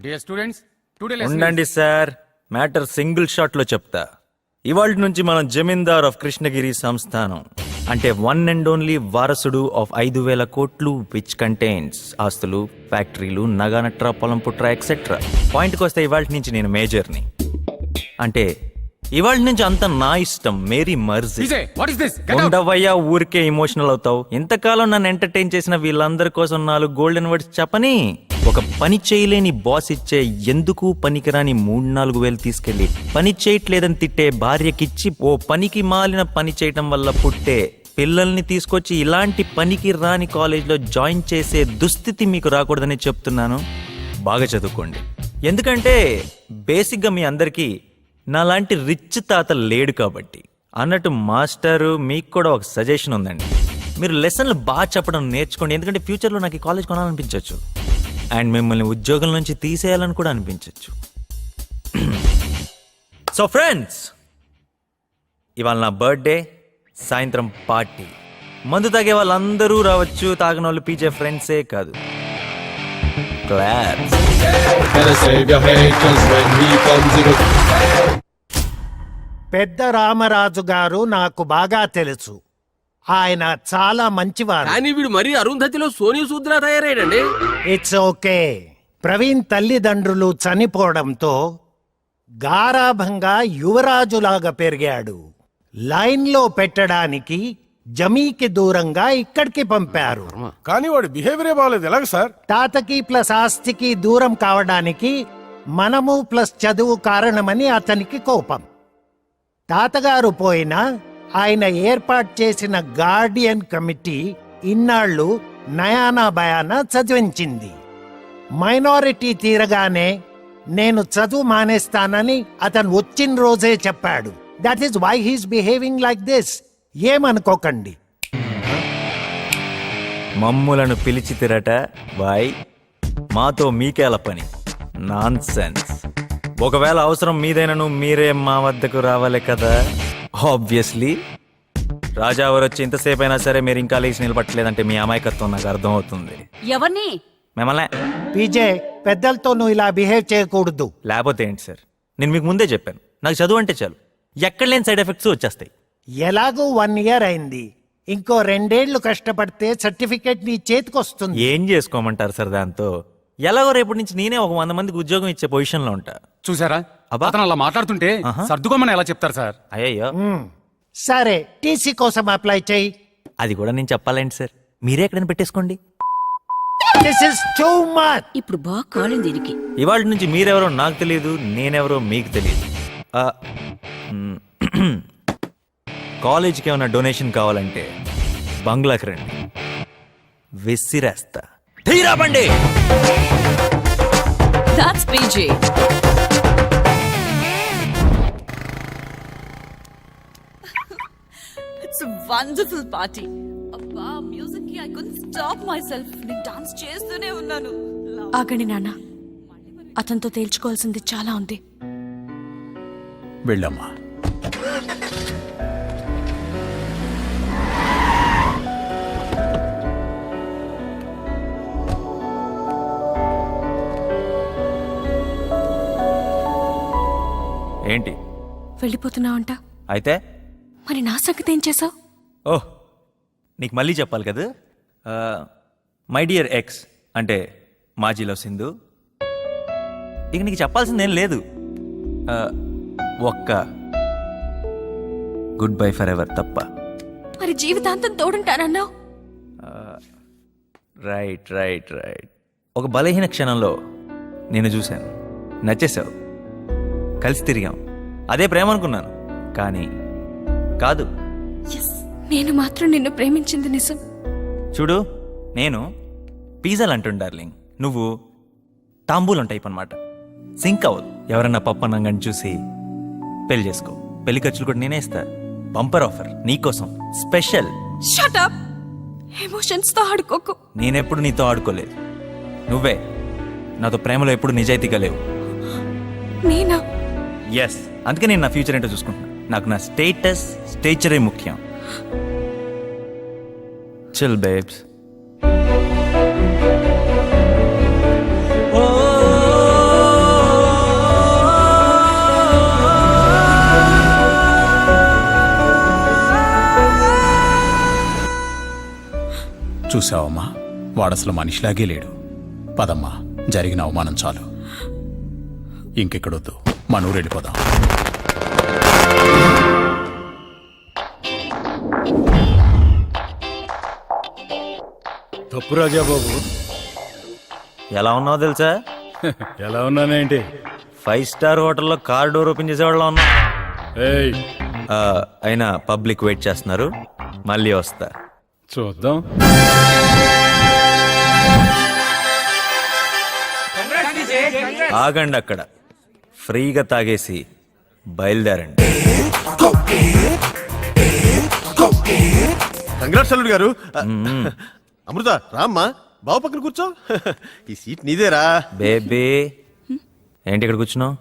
Dear students, today ఉండండి sir, matter single shot లో చెప్తా. ఇవాళ నుంచి మనం జమీందార్ ఆఫ్ కృష్ణగిరి సంస్థానం అంటే వన్ అండ్ ఓన్లీ వారసుడు ఆఫ్ 5,000 కోట్లు విచ్ కంటైన్స్ ఆస్తులు, ఫ్యాక్టరీలు, నగానట్రా, పొలం పుట్ర ఎక్సెట్రా. పాయింట్కి వస్తే ఇవాళ నుంచి నేను మేజర్ని. అంటే ఇవాళ నుంచి అంతా నా ఇష్టం, మేరీ మర్జీ. ఉండవయ్యా, ఊరికే ఎమోషనల్ అవుతావు. ఇంతకాలం నన్ను ఎంటర్టైన్ చేసిన వీళ్ళందరి కోసం 4 గోల్డెన్ వర్డ్స్ చెప్పని. ఒక పని చేయలేని బాస్ ఇచ్చే ఎందుకు పనికిరాని 3-4 వేలు తీసుకెళ్లి పని చేయట్లేదని తిట్టే భార్యకిచ్చి ఓ పనికి మాలిన పని చేయటం వల్ల పుట్టే పిల్లల్ని తీసుకొచ్చి ఇలాంటి పనికి రాని కాలేజ్లో జాయిన్ చేసే దుస్థితి మీకు రాకూడదని చెప్తున్నాను. బాగా చదువుకోండి. ఎందుకంటే బేసిక్గా మీ అందరికీ నాలాంటి రిచ్ తాత లేడు కాబట్టి. అన్నట్టు మాస్టరు, మీకు కూడా ఒక సజెషన్ ఉందండి. మీరు లెసన్లు బాగా చెప్పడం నేర్చుకోండి. ఎందుకంటే ఫ్యూచర్లో నాకు ఈ కాలేజ్ కొనాలనిపించవచ్చు అండ్ మిమ్మల్ని ఉద్యోగం నుంచి తీసేయాలని కూడా అనిపించవచ్చు. సో ఫ్రెండ్స్, ఇవాళ నా బర్త్డే, సాయంత్రం పార్టీ. మందు తాగే వాళ్ళందరూ రావచ్చు, తాగనోళ్ళు పీచే ఫ్రెండ్సే కాదు. క్లాస్. పెద్ద రామరాజు గారు నాకు బాగా తెలుసు. ఆయన చాలా మంచివారు. కానీ వీడు మరీ అరుంధతిలో సోనీ సూద్రా తయారయ్యాడండి. It's okay. ప్రవీణ్ తల్లిదండ్రులు చనిపోవడంతో గారాభంగా యువరాజులాగా పెరిగాడు. లైన్లో పెట్టడానికి జమీకి దూరంగా ఇక్కడికి పంపారు. కానీ వాడి బిహేవియరే బాగాలేదు. ఎలాగ సార్? తాతకి ప్లస్ ఆస్తికి దూరం కావడానికి మనము ప్లస్ చదువు కారణమని అతనికి కోపం. తాతగారు పోయినా ఆయన ఏర్పాటు చేసిన గార్డియన్ కమిటీ ఇన్నాళ్లు నయానా భయానా చదివించింది. మైనారిటీ తీరగానే నేను చదువు మానేస్తానని అతను వచ్చిన రోజే చెప్పాడు. That is why he's behaving like this. ఏమనుకోకండి. మమ్ములను పిలిచి తిరట బాయ్, మాతో మీకేల పని? Nonsense. ఒకవేళ అవసరం మీదైనను మీరే మా వద్దకు రావాలి కదా. ఆబ్వియస్లీ రాజావారు వచ్చి ఇంతసేపు అయినా సరే మీరు ఇంకా లేచి నిలబట్టలేదంటే మీ అమాయకత్వం నాకు అర్థం అవుతుంది. ఎవరిని? మిమ్మల్ని. పీజే, పెద్దలతో నువ్వు ఇలా బిహేవ్ చేయకూడదు. లేకపోతే ఏంటి సార్, నేను మీకు ముందే చెప్పాను, నాకు చదువు అంటే చాలు, ఎక్కడ లేని సైడ్ ఎఫెక్ట్స్ వచ్చేస్తాయి. ఎలాగూ 1 ఇయర్ అయింది. ఇంకో 2 ఏళ్లు కష్టపడితే సర్టిఫికేట్ నీ చేతికొస్తుంది. ఏం చేసుకోమంటారు సార్ దాంతో? ఎలాగో రేపటి నుంచి నేనే ఒక 100 మందికి ఉద్యోగం ఇచ్చే పొజిషన్ లో ఉంటా. చూసారా అతను అలా మాట్లాడుతుంటే సర్దుకోమని ఎలా చెప్తారు సార్? అయ్యో, సరే, టీసీ కోసం అప్లై చేయి. అది కూడా నేను చెప్పాలండి సార్, మీరే ఎక్కడైనా పెట్టేసుకోండి. This is too much. ఇప్పుడు బాగా కాలింది దీనికి. ఇవాళ నుంచి మీరెవరో నాకు తెలియదు, నేనెవరో మీకు తెలియదు. కాలేజీకి ఏమైనా డొనేషన్ కావాలంటే బంగ్లాకి రండి, విసిరేస్తా. ధీరా బండి. That's PJ. It's a wonderful party. అబ్బా, మ్యూజిక్ కి I couldn't stop myself. నేను డాన్స్ చేస్తూనే ఉన్నాను. ఆగండి నాన్న, అతనితో తేల్చుకోవాల్సింది చాలా ఉంది. వెళ్ళమ్మా. ఏంటి వెళ్ళిపోతున్నావంట? అయితే మరి నా సంగతి ఏం చేసావు? ఓహ్, నీకు మళ్ళీ చెప్పాలి కదా. మై డియర్ ఎక్స్ అంటే మాజీలో సింధు. ఇక నీకు చెప్పాల్సిందేం లేదు. ఒక్క గుడ్ బై ఫర్ ఎవర్ తప్ప. మరి జీవితాంతం తోడుంటానన్నావు. Right right right. ఒక బలహీన క్షణంలో నేను చూశాను, నచ్చేసావు, కలిసి తిరిగాం, అదే ప్రేమ అనుకున్నాను. కానీ కాదు. నేను మాత్రం నిన్ను ప్రేమించింది నిజం. చూడు, నేను పిజ్జాలు అంటుండు డార్లింగ్, నువ్వు తాంబూలం టైప్ అనమాట. సింక్ అవ్వదు. ఎవరన్నా పప్పన్నంగాని చూసి పెళ్లి చేసుకో, పెళ్లి ఖర్చులు కూడా నేనే ఇస్తా. బంపర్ ఆఫర్ నీకోసం స్పెషల్. Shut up. ఎమోషన్స్ తో ఆడుకోకు. నేనెప్పుడు నీతో ఆడుకోలేదు. నువ్వే నాతో ప్రేమలో ఎప్పుడు నిజాయితీగా లేవు. నేనా? ఎస్, అందుకే నేను నా ఫ్యూచర్ ఏంటో చూసుకుంటున్నా. నాకు నా స్టేచరే ముఖ్యం. Chill babes. Oh చూసావమ్మా వాడసలు మనిషిలాగే లేడు. పదమ్మా, జరిగిన అవమానం చాలు. ఇంకెక్కడొద్దు, మన ఊరు వెళ్ళిపోదాం. తప్పు రాజా బాబు. ఎలా ఉన్నావో తెలుసా? ఎలా ఉన్నానేంటి? 5 స్టార్ హోటల్లో కార్ డోర్ ఓపెన్ చేసేవాళ్ళ ఉన్నా. ఏయ్, అయినా పబ్లిక్ వెయిట్ చేస్తున్నారు, మళ్ళీ వస్తా. చూద్దాం. ఆగండి అక్కడ, ఫ్రీగా తాగేసి బయలుదేరండి. కంగ్రాట్స్ అల్లుడు గారు. అమృత రామ్మా, బావు పక్కన కూర్చో. ఈ సీట్ నీదేరా. బేబీ ఏంటి ఇక్కడ కూర్చున్నావు?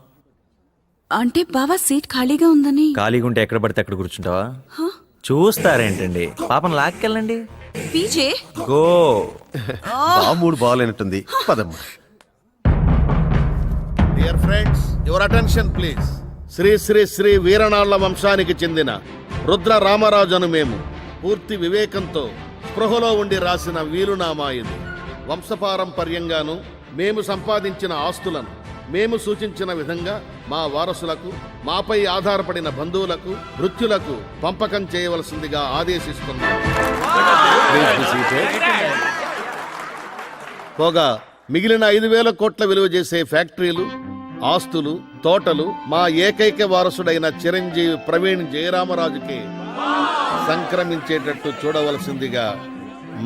అంటే బావా సీట్ ఖాళీగా ఉందని. ఖాళీగా ఉంటే ఎక్కడ పడితే అక్కడ కూర్చుంటావా? చూస్తారేంటండి, పాపం లాక్కెళ్ళండి. PJ go. బావు మూడు బాగాలేనట్టుంది, పదమ్మా. Dear friends, your attention please. Sri Sri Sri Veeranalla వంశానికి చెందిన రుద్ర రామరాజును మేము పూర్తి వివేకంతో స్పృహలో ఉండి రాసిన వీలునామా ఇది. వంశపారంపర్యంగాను మేము సంపాదించిన ఆస్తులను మేము సూచించిన విధంగా మా వారసులకు, మాపై ఆధారపడిన బంధువులకు, వృత్తులకు పంపకం చేయవలసిందిగా ఆదేశిస్తున్నాం. పోగా మిగిలిన 5,000 కోట్ల విలువ చేసే ఫ్యాక్టరీలు, ఆస్తులు, తోటలు మా ఏకైక వారసుడైన చిరంజీవి ప్రవీణ్ జయరామరాజుకి సంక్రమించేటట్టు చూడవలసిందిగా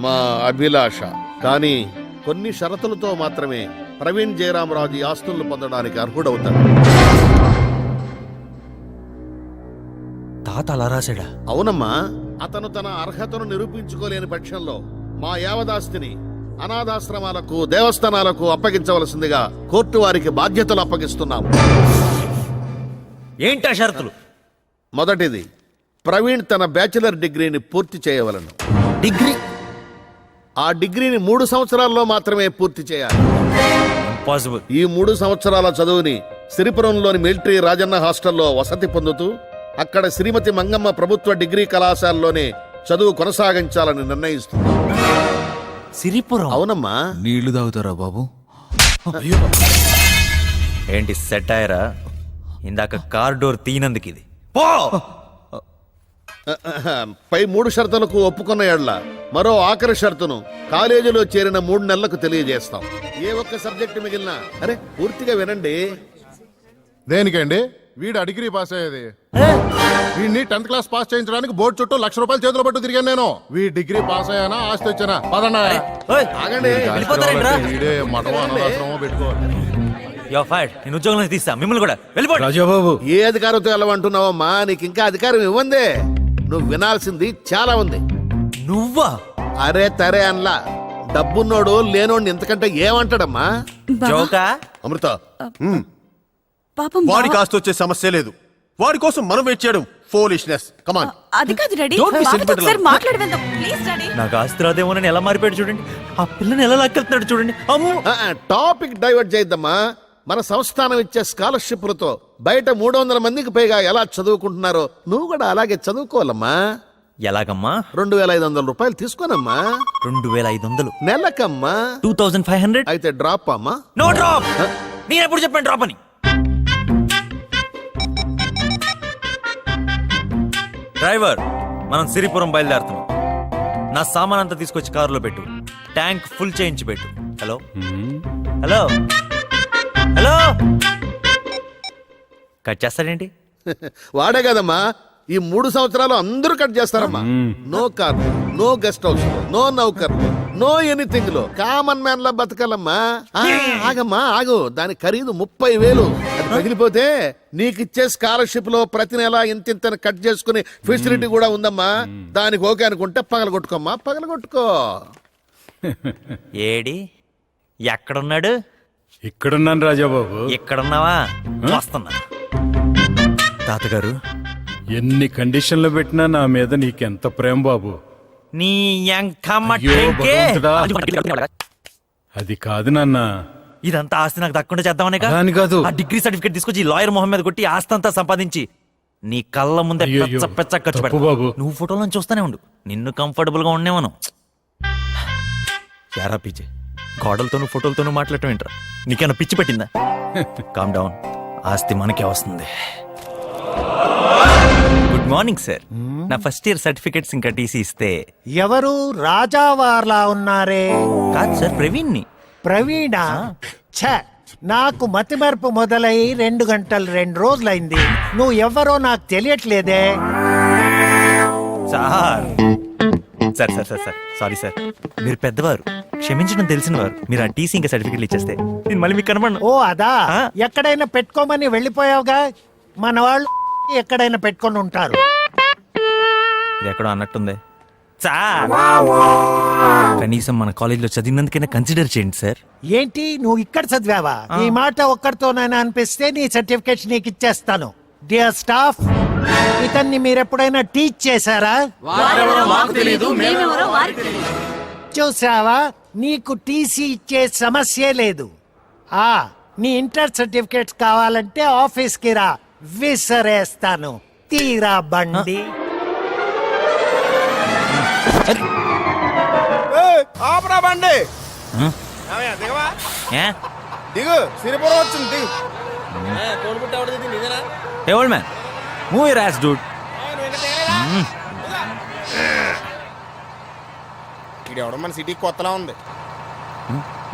మా అభిలాష. కానీ కొన్ని షరతులతో మాత్రమే ప్రవీణ్ జయరామరాజు ఈ ఆస్తులను పొందడానికి అర్హుడవుతాడు. తాత అలా రాశాడా? అవునమ్మా, అతను తన అర్హతను నిరూపించుకోలేని పక్షంలో మా యావదాస్తిని అనాథాశ్రమాలకు, దేవస్థానాలకు అప్పగించవలసిందిగా కోర్టు వారికి బాధ్యతలు అప్పగిస్తున్నాం. ఏంటా షరతులు? మొదటిది, ప్రవీణ్ తన బ్యాచిలర్ డిగ్రీని పూర్తి చేయవలను. డిగ్రీ? ఆ డిగ్రీని 3 సంవత్సరాల్లో మాత్రమే పూర్తి చేయాలి. ఇంపాసిబుల్. ఈ 3 సంవత్సరాల చదువుని సిరిపురంలోని మిలిటరీ రాజన్న హాస్టల్లో వసతి పొందుతూ అక్కడ శ్రీమతి మంగమ్మ ప్రభుత్వ డిగ్రీ కళాశాలలోనే చదువు కొనసాగించాలని నిర్ణయిస్తుంది. సిరిపురం? అవునమ్మా. నీళ్లు తాగుతారా బాబు? ఏంటి సెటైరా? ఇందాక కార్ డోర్ తీనందుకు ఇది. పో. పై 3 షరతులకు ఒప్పుకున్న ఎడ్ల మరో ఆఖరి షరతును కాలేజీలో చేరిన 3 నెలలకు తెలియజేస్తాం. ఏ ఒక్క సబ్జెక్టు మిగిలినా, అరే పూర్తిగా వినండి. దేనికండి? వీడు డిగ్రీ పాస్ అయ్యేది. వీడిని 10th క్లాస్ పాస్ చేయించడానికి బోర్డు చుట్టూ ₹1,00,000 చేతులు పట్టు తిరిగాను నేను. వీ డిగ్రీ పాస్ అయ్యానా, ఆస్తి వచ్చానా? పదన్నా. ఓయ్, ఆగండి. వెళ్ళిపోతారేంట్రా? వీడే మఠమో అనాథాశ్రమో పెట్టుకోవాలి. యో ఫైర్డ్. నేను ఉద్యోగంలో తీస్తా, మిమ్మల్ని కూడా వెళ్ళిపోండి. రాజాబాబు, ఏ అధికారంతో వెళ్ళమంటున్నావమ్మా? నీకు ఇంకా అధికారం ఇవ్వందే. నువ్వు వినాల్సింది చాలా ఉంది. నువ్వా? అరే తరే అన్లా, డబ్బున్నోడు లేనోడిని ఎంతకంటే ఏమంటాడమ్మా? జోకా? అమృత, పాపం వాడికి ఆస్తి వచ్చే సమస్య లేదు. వాడి కోసం మనం వెయిట్ చేయడం ఫోలిష్నెస్. కమాన్. అది కాదు డాడీ, Don't be బావతో sentimental. ఒకసారి మాట్లాడి వెళ్దాం ప్లీజ్ డాడీ. నాకు ఆస్తి రాదేమోనని ఎలా మారిపోయాడు చూడండి. ఆ పిల్లని ఎలా లాక్కెళ్తున్నాడు చూడండి. అమ్మో. టాపిక్ డైవర్ట్ చేయొద్దమ్మా. మన సంస్థానం ఇచ్చే స్కాలర్షిప్లతో బయట 300 మందికి పైగా ఎలా చదువుకుంటున్నారో నువ్వు కూడా అలాగే చదువుకోవాలమ్మా. ఎలాగమ్మా? 2,500 రూపాయలు తీసుకోనమ్మా. 2,500? నెలకమ్మా. 2,500? అయితే డ్రాప్ అమ్మా. No drop. నేను ఎప్పుడు చెప్పాను డ్రాప్ అని? డ్రైవర్, మనం సిరిపురం బయలుదేరుతున్నాం. నా సామాన్ అంతా తీసుకొచ్చి కారులో పెట్టు. ట్యాంక్ ఫుల్ చేయించి పెట్టు. Hello hello hello. కట్ చేస్తాడేంటి? వాడే కదమ్మా, ఈ 3 సంవత్సరాలు అందరూ కట్ చేస్తారమ్మా. No car, no guest house, no నౌకర్, నో ఎనీథింగ్ లో కామన్ మ్యాన్ లా బతకాలమ్మా. ఆగమ్మా ఆగు, దాని ఖరీదు 30,000. అది పగిలిపోతే నీకిచ్చే స్కాలర్షిప్ లో ప్రతి నెల ఇంతింత కట్ చేసుకునే ఫెసిలిటీ కూడా ఉందమ్మా. దానికి ఓకే అనుకుంటే పగలగొట్టుకోమ్మా, పగలగొట్టుకో. ఏడి ఎక్కడున్నాడు? ఇక్కడున్నాను రాజాబాబు. ఎక్కడున్నావా? వస్తున్నా. తాతగారు, ఎన్ని కండిషన్లు పెట్టినా నా మీద నీకెంత ప్రేమ బాబు. నీ ఎంకమ్మ అయ్యో, టెంకే. భగవంతుడా. అది కాదు నాన్న. ఇదంతా ఆస్తి నాకు దక్కకుండా చేద్దామనే దాని కాదు. ఆ డిగ్రీ సర్టిఫికేట్ తీసుకొచ్చి లాయర్ మొహం మీద కొట్టి ఆస్తి అంతా సంపాదించి నీ కళ్ళ ముందే అయ్యయ్యో, పెచ్చ పెచ్చ ఖర్చు తప్పు పెడతా. బాబు. నువ్వు ఫోటోలను చూస్తానే ఉండు, నిన్ను కంఫర్టబుల్ గా ఉండేవను. యారా పీజే గోడలతోనూ ఫోటోలతోనూ మాట్లాడటం ఏంట్రా? నీకేమైనా పిచ్చి పెట్టిందా? కామ్ డౌన్, ఆస్తి మనకే వస్తుంది. Good morning sir. నా ఫస్ట్ ఇయర్ సర్టిఫికెట్స్ ఇంకా టీసీ ఇస్తే. ఎవరు రాజావార్లా ఉన్నారే? కాదు సార్, ప్రవీణ్ని. ప్రవీణ? ఛ, నాకు మతిమరుపు మొదలై 2 గంటలు 2 రోజులైంది. నువ్వు ఎవరో నాకు తెలియట్లేదే. Sir sir sir sir sir sorry sir, మీరు పెద్దవారు, క్షమించడం తెలిసిన వారు. మీరు ఆ టీసీ ఇంకా సర్టిఫికెట్లు ఇచ్చేస్తే నేను మళ్ళీ మీకు కనబడను. ఓ అదా, ఎక్కడైనా పెట్టుకోమని వెళ్ళిపోయావుగా. మన వాళ్ళు ఎక్కడైనా పెట్టుకొని ఉంటారు. ఇది ఎక్కడో అన్నట్టుంది సార్. కనీసం మన కాలేజీలో చదివినందుకైనా కన్సిడర్ చేయండి సార్. ఏంటి, నువ్వు ఇక్కడ చదివావా? ఈ మాట ఒక్కరితోనైనా అనిపిస్తే నీ సర్టిఫికెట్స్ నీకు ఇచ్చేస్తాను. డియర్ స్టాఫ్, ఇతన్ని మీరెప్పుడైనా టీచ్ చేశారా? చూసావా, నీకు టీసీ ఇచ్చే సమస్యే లేదు. నీ ఇంటర్ సర్టిఫికెట్స్ కావాలంటే ఆఫీస్కి రా, విసరేస్తాను. తీరా బండి. ఆపరా బండి. ఏ? దిగు, సిరిపురం వచ్చింది. Hey old man, move your ass, dude. ఎవడ మన సిటీ కొత్తలా ఉంది.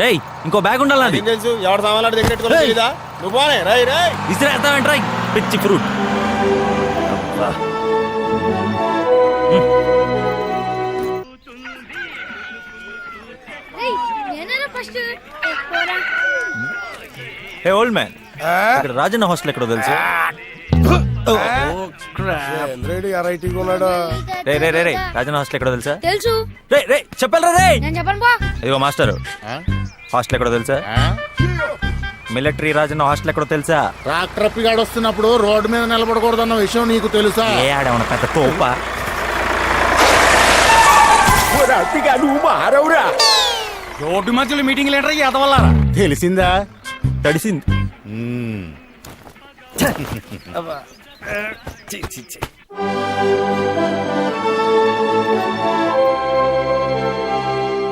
Hey, ఇంకో బ్యాగ్ ఉండాలి. ఏం తెలుసు, ఎవడ సామాన్లు దగ్గర పెట్టుకోవాలి తెలీదా? నువ్వు పోనే రై రై. ఇస్తావేంట్రా పిచ్చి ఫ్రూట్. హే ఓల్డ్ మ్యాన్, ఇక్కడ రాజన్న హాస్టల్ ఎక్కడో తెలుసు? రే రే రే రే, రాజన్న హాస్టల్ ఎక్కడో తెలుసా? తెలుసు. రే రే చెప్పాలరా రే. నేను చెప్పను బా. ఇదిగో మాస్టర్, హాస్టల్ ఎక్కడో తెలుసా? మిలిటరీ రాజన్న హాస్టల్ ఎక్కడో తెలుసా? ట్రాక్టర్ పిగాడు వస్తున్నప్పుడు రోడ్డు మీద నిలబడకూడదన్న విషయం నీకు తెలుసా? ఏ ఆడేమన్నా పెద్ద తోప? రోడ్డు మధ్యలో మీటింగ్ లీడర్ ఎదవల్లారా? తెలిసిందా? తడిసింది.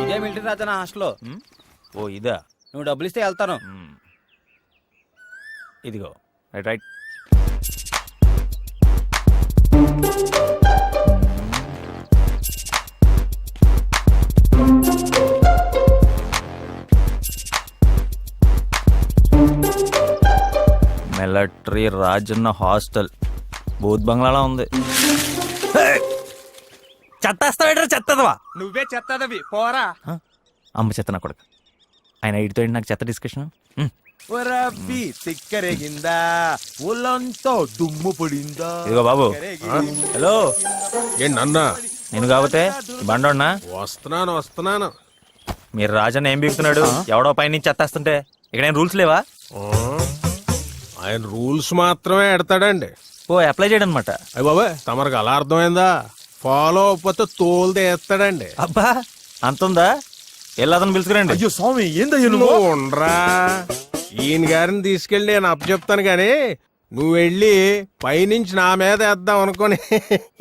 ఇదే మిలిటరీ రాజన హాస్టల్లో. ఓ ఇదా? నువ్వు డబ్బులు ఇస్తే వెళ్తాను. ఇదిగో right right. Military Rajanna hostel బూత్ బంగ్లాలా ఉంది. చెత్తేస్తావేట్రా, చెత్తదవా? నువ్వే చెత్తదవి పోరా. అమ్మ చెత్త నా కొడుకు. ఆయన ఇటుతో నాకు చెత్త డిస్కషన్. తిక్కరేగిందా, ఊళ్ళంతా దుమ్ము పడిందా? ఇదిగో బాబు. హలో, ఏంటన్నా? నేను కాకపోతే బండోన్నా? వస్తున్నాను. మీరు రాజన్న ఏం బీగుతున్నాడు? ఎవడో పైన నుంచి చెత్తేస్తుంటే ఇక్కడ ఏం రూల్స్ లేవా? ఆయన రూల్స్ మాత్రమే ఎడతాడండి. ఓ అప్లై చేయడం అనమాట. అయ్య బాబా, తమరికి అలా అర్థమైందా? ఫాలో అవ్వకపోతే తోలు తీస్తాడండి. అబ్బా అంతుందా? వెళ్ళదని పిలుచుకురండి. అయ్యో స్వామి, ఏందయ్యా నువ్వు ఉండరా, ఈయన గారిని తీసుకెళ్ళి నేను అప్పచెప్తాను గాని నువ్వు వెళ్ళి పైనుంచి నా మీద వేద్దాం అనుకుని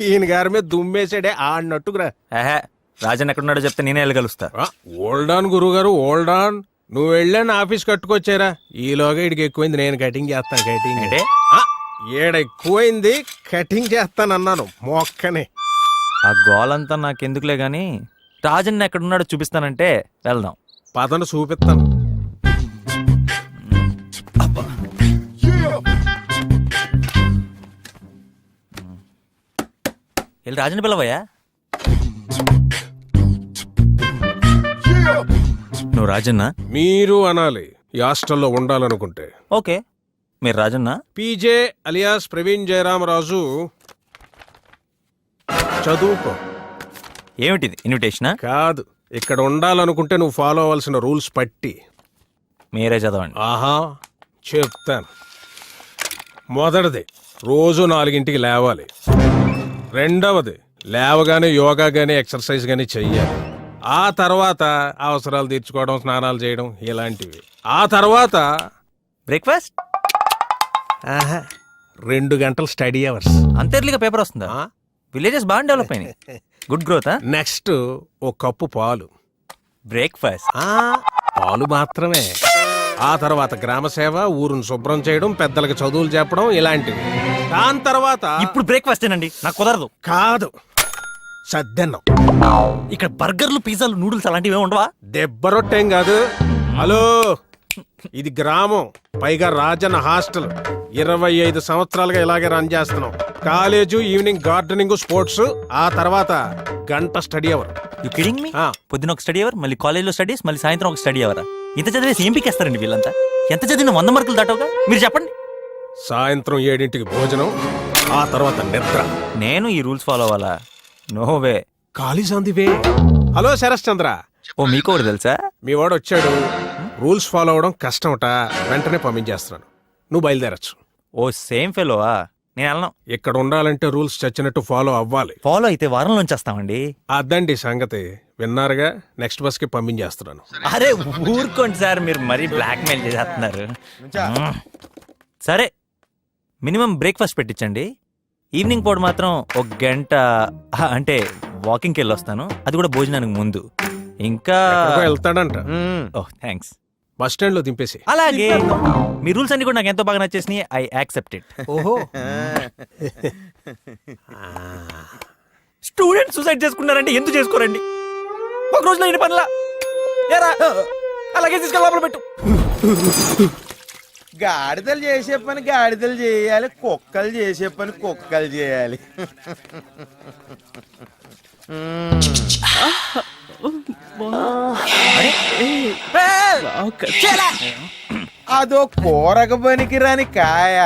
ఈయన గారి మీద దుమ్మేసాడే ఆడినట్టుకురా. ఏహే, రాజన్ ఎక్కడున్నాడో చెప్తే నేనే వెళ్ళగలుస్తా. ఓల్డ్ ఆన్ గురువు గారు, ఓల్డ్ ఆన్. నువ్వు వెళ్ళాను ఆఫీస్ కట్టుకొచ్చారా, ఈలోగా ఇడికి ఎక్కువైంది, నేను కటింగ్ చేస్తాను. కటింగ్ అంటే ఏడ ఎక్కువైంది, కటింగ్ చేస్తానన్నాను మొక్కని. ఆ గోలంతా నాకెందుకులే గాని రాజన్ ఎక్కడున్నాడో చూపిస్తానంటే వెళ్దాం. పదను చూపిస్తాను. వెళ్ళి రాజన్ పిలవయ్యా. నువ్వు రాజన్నా? మీరు అనాలి ఈ హాస్టల్లో ఉండాలనుకుంటే. ఓకే, మీరు రాజన్నా? PJ alias Praveen Jayaramaraju. చదువుకో. ఏమిటిది, ఇన్విటేషనా? కాదు, ఇక్కడ ఉండాలనుకుంటే నువ్వు ఫాలో అవ్వాల్సిన రూల్స్ పట్టి. మీరే చదవండి. ఆహా, చెప్తాను. మొదటిది, రోజు 4 లేవాలి. రెండవది, లేవగానే యోగా గానీ ఎక్సర్సైజ్ గానీ చెయ్యాలి. ఆ తర్వాత అవసరాలు తీర్చుకోవడం, స్నానాలు చేయడం ఇలాంటివి. ఆ తర్వాత బ్రేక్ఫాస్ట్. 2 గంటలు స్టడీ అవర్స్. అంత ఎర్లీగా పేపర్ వస్తుందా? విలేజెస్ బాగా డెవలప్ అయినాయి. Good growth. నెక్స్ట్ 1 కప్పు పాలు. బ్రేక్ఫాస్ట్. పాలు మాత్రమే. ఆ తర్వాత గ్రామ సేవ, ఊరును శుభ్రం చేయడం, పెద్దలకు చదువులు చెప్పడం ఇలాంటివి. దాని తర్వాత ఇప్పుడు బ్రేక్ఫాస్ట్ ఏనండి, నాకు కుదరదు. కాదు, సద్దెన్నం. ఇక్కడ బర్గర్లు, పిజ్జాలు, నూడిల్స్ అలాంటివి ఉండవా? దెబ్బ రొట్టెం కాదు. హలో, ఇది గ్రామం, పైగా రాజన్న హాస్టల్. 25 సంవత్సరాలుగా ఇలాగే రన్ చేస్తున్నాం. కాలేజు, ఈవినింగ్ గార్డెనింగ్, స్పోర్ట్స్, ఆ తర్వాత గంట study hour. You kidding me? పొద్దున ఒక స్టడీ అవర్, మళ్ళీ కాలేజ్లో స్టడీస్, మళ్ళీ సాయంత్రం ఒక స్టడీ అవరా? ఇంత చదివేసి ఏం పీకేస్తారండి వీళ్ళంతా? ఎంత చదివిన 100 మార్కులు దాటవుగా? మీరు చెప్పండి. సాయంత్రం 7ంటికి భోజనం, ఆ తర్వాత నిద్ర. నేను ఈ రూల్స్ ఫాలో అవ్వాలా? No way. College on the way. Hello Sarath Chandra, ఓ మీకు ఒకటి తెలుసా? మీ వాడు వచ్చాడు. రూల్స్ ఫాలో అవడం కష్టమట, వెంటనే పంపించేస్తున్నాను. నువ్వు బయలుదేరచ్చు. ఓ సేమ్ ఫెలోవా? నేను వెళ్ళను. ఇక్కడ ఉండాలంటే రూల్స్ చచ్చినట్టు ఫాలో అవ్వాలి. ఫాలో అయితే వారంలోంచి వస్తామండి. అదండి సంగతి. విన్నారుగా, నెక్స్ట్ బస్ కి పంపించేస్తున్నాను. అరే ఊరుకోండి సార్, మీరు మరీ బ్లాక్ మెయిల్ చేసేస్తున్నారు. సరే, మినిమం బ్రేక్ఫాస్ట్ పెట్టించండి. ఈవినింగ్ పూట మాత్రం 1 గంట అంటే వాకింగ్కి వెళ్ళొస్తాను, అది కూడా భోజనానికి ముందు. ఇంకా ఎక్కడికో వెళ్తాడంట. ఓహ్ థ్యాంక్స్. బస్ స్టాండ్ లో దింపేసి. అలాగే, మీ రూల్స్ అన్ని కూడా నాకు ఎంతో బాగా నచ్చేసినాయి. I accept it. ఓహో, స్టూడెంట్ సూసైడ్ చేసుకున్నారంటే ఎందుకు చేసుకోరండి? ఒక రోజులో ఇన్ని పనులా? ఏరా, అలాగే తీసుకెళ్ళి లోపల పెట్టు. గాడిదలు చేసే పని గాడిదలు చేయాలి, కుక్కలు చేసే పని కుక్కలు చేయాలి. అదో కూరక పనికి రాని కాయ.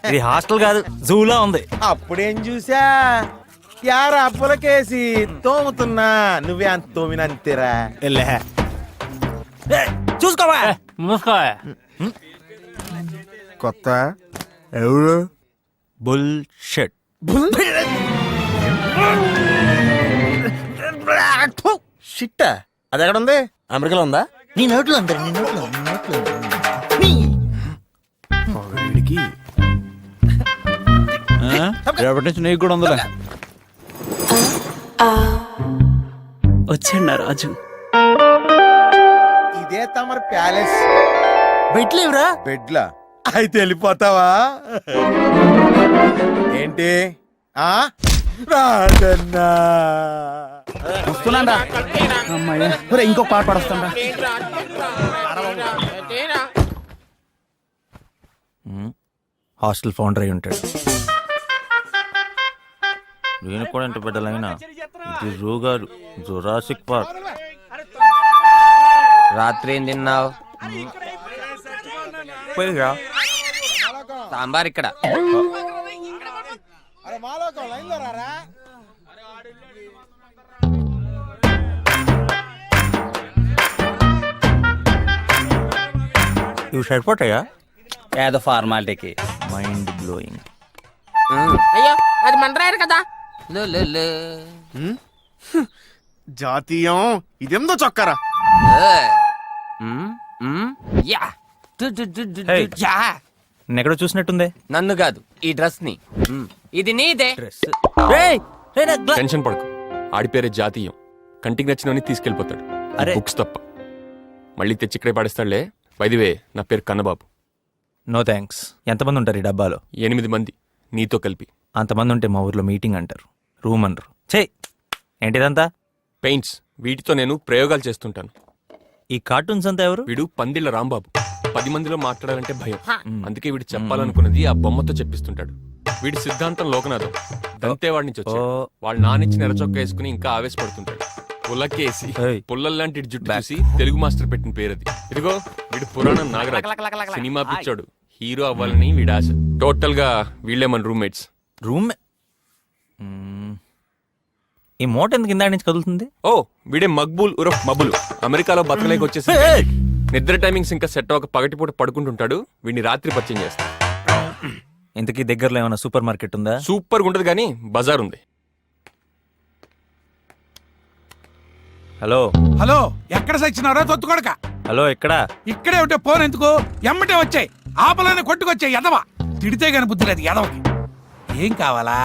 ఇది హాస్టల్ కాదు, జూలా ఉంది. అప్పుడేం చూసా, యార అప్పులకేసి తోముతున్నా, నువ్వే అంత తోమినంతేరా. చూసుకోవా కొత్త ఎవరు? బుల్ షెట్. షిట్ట అది ఎక్కడ ఉంది? అమెరికాలో ఉందా? నీ నోట్లో అందరు, నీ నోట్లో, నీ నోట్లో. రేపటి నుంచి నీకు కూడా ఉందిలే. వచ్చాడు రాజు. ఇదే తమరి ప్యాలెస్. బెడ్లేవురా? బెడ్లా? అయితే వెళ్ళిపోతావా ఏంటి? ఆ రాజన్నా వస్తున్నాడా? ఇంకో పాట పడొస్తాడా? హాస్టల్ ఫౌండర్ అయి ఉంటాడు. దీనికి కూడా ఎంత పెద్ద లైనా? ఇది జూ గారు, జురాసిక్ పార్క్. రాత్రి ఏం తిన్నావు? సాంబార్ ఇక్కడ. ఇవి సరిపోతాయా? ఏదో ఫార్మాలిటీకి. Mind blowing. అయ్యో, అది మండరాయరు కదా. జాతీయం ఇదేందో చొక్కరా. ఎక్కడో చూసినట్టుందే. నన్ను కాదు, ఈ డ్రెస్ ని. ఇది నీదే. టెన్షన్ పడకు, ఆడి పేరే జాతీయం. కంటికి నచ్చినవని తీసుకెళ్ళిపోతాడు, అరే. బుక్స్ తప్ప. మళ్ళీ తెచ్చి ఇక్కడే పడేస్తాడులే. వైదివే, నా పేరు కన్నబాబు. No thanks. ఎంతమంది ఉంటారు ఈ డబ్బాలో? 8 మంది, నీతో కలిపి. అంతమంది ఉంటే మా ఊర్లో మీటింగ్ అంటారు, రూమ్ అనరు. చే ఏంటిదంతా? పెయింట్స్, వీటితో నేను ప్రయోగాలు చేస్తుంటాను. ఈ కార్టూన్స్ అంతా ఎవరు? వీడు పందిళ్ళ రాంబాబు. 10 మందిలో మాట్లాడాలంటే భయం, అందుకే వీడు చెప్పాలనుకున్నది ఆ బొమ్మతో చెప్పిస్తుంటాడు. వీడి సిద్ధాంతం లోకనాథం. దంతేవాడి నుంచి వచ్చాడు. వాళ్ళ నానిచ్చిన ఎర్రచొక్క వేసుకుని ఇంకా ఆవేశపడుతుంటాడు. పుల్లకేసి పుల్లల్లాంటి జుట్టు చూసి తెలుగు మాస్టర్ పెట్టిన పేరది. ఇదిగో వీడు పురాణం నాగరాజ్, సినిమా పిచ్చోడు. హీరో అవ్వాలని వీడి ఆశ. టోటల్ గా వీళ్ళే మన రూమ్మేట్స్. రూమ్ ఈ మోట ఎందుకు ఇందా నుంచి కదులుతుంది? ఓ, వీడే మక్బూల్ ఉరఫ్ మబులు. అమెరికాలో బతకలేక వచ్చేసి నిద్ర టైమింగ్స్ ఇంకా సెట్ అవ్వక పగటిపూట పడుకుంటుంటాడు. వీడిని రాత్రి పరిచయం చేస్తాడు. ఇంతకీ దగ్గరలో ఏమైనా సూపర్ మార్కెట్ ఉందా? సూపర్ గా ఉంటది కానీ బజార్ ఉంది. హలో హలో, ఎక్కడ సచ్చినారో తొత్తుకొడక. హలో, ఎక్కడ? ఇక్కడే ఉంటే ఫోన్ ఎందుకు? ఎమ్మటే వచ్చాయి, ఆపలని కొట్టుకొచ్చాయి. ఎదవా, తిడితే గాని బుద్ధి లేదు ఎదవకి. ఏం కావాలా?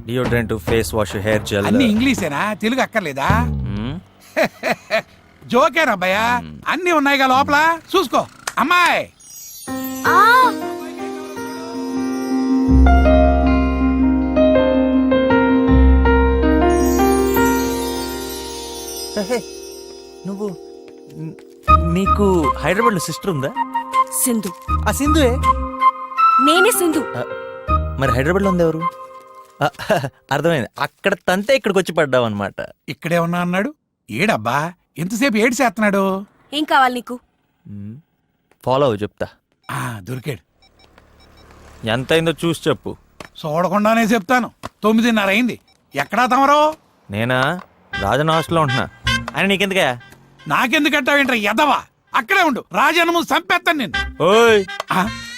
Deodorant, face wash, hair gel. అన్ని ఇంగ్లీషేనా, తెలుగు అక్కర్లేదా? జోకేనబ్బయ్యా, అన్ని ఉన్నాయిగా లోపల, చూసుకో. అమ్మాయి నువ్వు నీకు హైదరాబాద్ లో సిస్టర్ ఉందా? సింధు. ఆ సింధు నేనే సింధు. మరి హైదరాబాద్ లో ఉంది ఎవరు? అర్థమైంది, అక్కడ తంతే ఇక్కడికి వచ్చి పడ్డావు అనమాట. ఇక్కడే ఉన్నా అన్నాడు. ఏడబ్బా ఎంతసేపు ఏడు చేస్తున్నాడు? ఏం కావాలి నీకు? ఫాలో అవ్వు, చెప్తా. దొరికాడు. ఎంత అయిందో చూసి చెప్పు. చూడకుండానే చెప్తాను. 9:30 అయింది. ఎక్కడా తమరో? నేనా రాజన్ హాస్టల్లో ఉంటున్నా. ఆయన నీకెందుకే? నాకెందుకంటావేంట్రా ఎదవా? అక్కడే ఉండు, రాజన్న ముందు చంపేస్తాను నేను. ఓయ్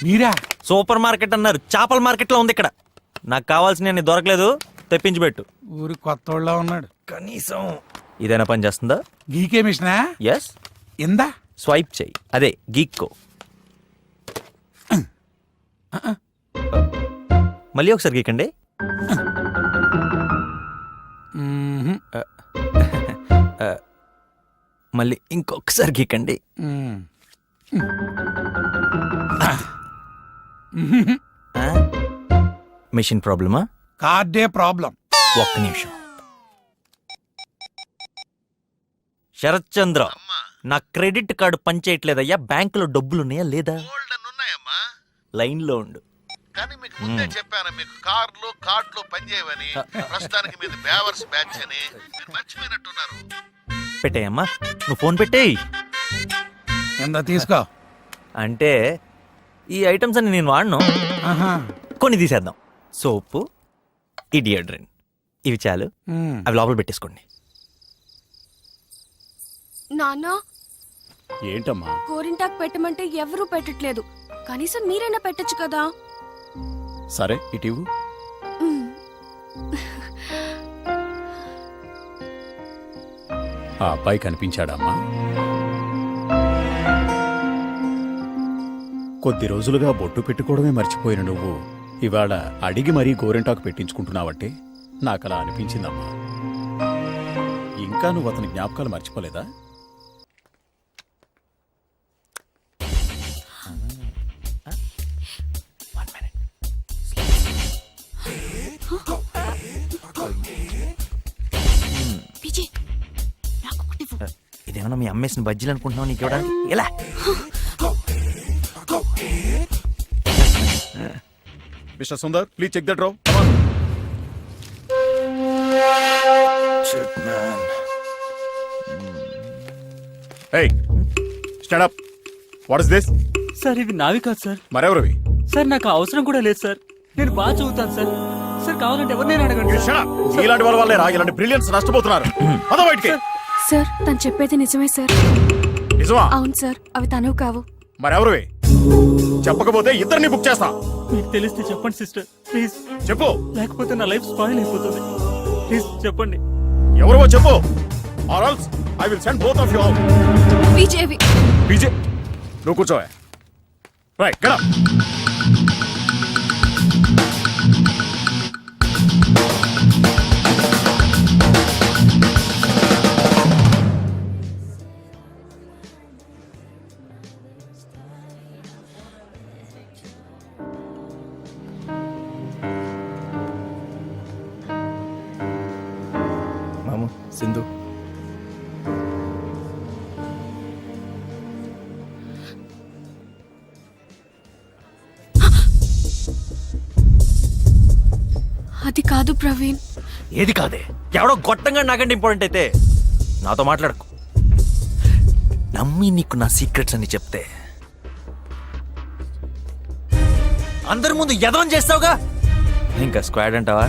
మీరా? సూపర్ మార్కెట్ అన్నారు, చేపల మార్కెట్ లో ఉంది ఇక్కడ. నాకు కావాల్సిన దొరకలేదు, తెప్పించి పెట్టు. ఊరి కొత్తోళ్ళ ఉన్నాడు. కనీసం ఇదైనా పని చేస్తుందా? గీకే మిషనా? ఎస్. ఇందా స్వైప్ చెయ్యి, అదే గీక్కో. మళ్ళీ ఒకసారి గీకండి. మళ్ళీ ఇంకొకసారి గీకండి. మిషన్ ప్రాబ్లమా? కార్డే ప్రాబ్లం. ఒక్క నిమిషం. శరత్ చంద్ర, నా క్రెడిట్ కార్డు పనిచేయట్లేదయ్యా. బ్యాంకులో డబ్బులున్నాయా లేదా? ఉన్నాయమ్మా, లైన్ లో ఉండు. కానీ మీకు ముందే చెప్పాను, మీకు కార్లు కార్డులు పనిచేయవని. ప్రస్తుతానికి మీది బేవర్స్ బ్యాచ్ అని మీరు మర్చిపోయినట్టున్నారు. పెట్టేయమ్మా, నువ్వు ఫోన్ పెట్టేయి. ఎంత తీసుకో. అంటే ఈ ఐటమ్స్ అన్ని నేను వాడను, కొన్ని తీసేద్దాం. సోపు, ఈ డియోడ్రెంట్, ఇవి చాలు. అవి లోపల పెట్టేసుకోండి. నాన్న, ఏంటమ్మా? గోరింటాకు పెట్టమంటే ఎవరూ పెట్టట్లేదు. కనీసం మీరైనా పెట్టొచ్చు కదా. సరే ఇటీవు. ఆ అబ్బాయి కనిపించాడమ్మా? కొద్ది రోజులుగా బొట్టు పెట్టుకోవడమే మర్చిపోయిన నువ్వు ఇవాళ అడిగి మరీ గోరెంటాకు పెట్టించుకుంటున్నావంటే నాకలా అనిపించిందమ్మా. ఇంకా నువ్వు అతని జ్ఞాపకాలు మర్చిపోలేదా? ఇదేమన్నా మీ అమ్మేసిన బజ్జీలు అనుకుంటున్నావు నీకు ఇవ్వడానికి? ఎలా? Mister Sundar, please check that row. Hey, stand up. What is this? Sir ఇవి నావి కాదు సార్. మరెవరివి? సార్ నాకు అవసరం కూడా లేదు సార్. నేను బాగా చదువుతాను సార్. సార్ కావాలంటే ఎవరినైనా అడగండి. ఇలాంటి వాళ్ళ వల్లే ఇలాంటి బ్రిలియన్స్ నష్టపోతున్నారు. అదో బయటికి. సార్ తను చెప్పేది నిజమే సార్. నిజమా? అవును సార్, అవి తనవి కావు. మరెవరివి? చెప్పకపోతే ఇద్దరిని బుక్ చేస్తా. మీకు తెలిస్తే చెప్పండి సిస్టర్, ప్లీజ్ చెప్పు. లేకపోతే నా లైఫ్ స్పాయిల్ అయిపోతుంది. ప్లీజ్ చెప్పండి. ఎవరో చెప్పు. Or else I will send both of you out. విజయవి. Vijay, నువ్వు కూర్చోవే. Right, get up. మాము, సింధు. అది కాదు ప్రవీణ్. ఏది కాదే? ఎవడో గొట్టంగా నాకంటే ఇంపార్టెంట్ అయితే నాతో మాట్లాడకు. నమ్మి నీకు నా సీక్రెట్స్ అని చెప్తే అందరి ముందు ఎదవం చేస్తావుగా. ఇంకా స్క్వాడ్ అంటావా?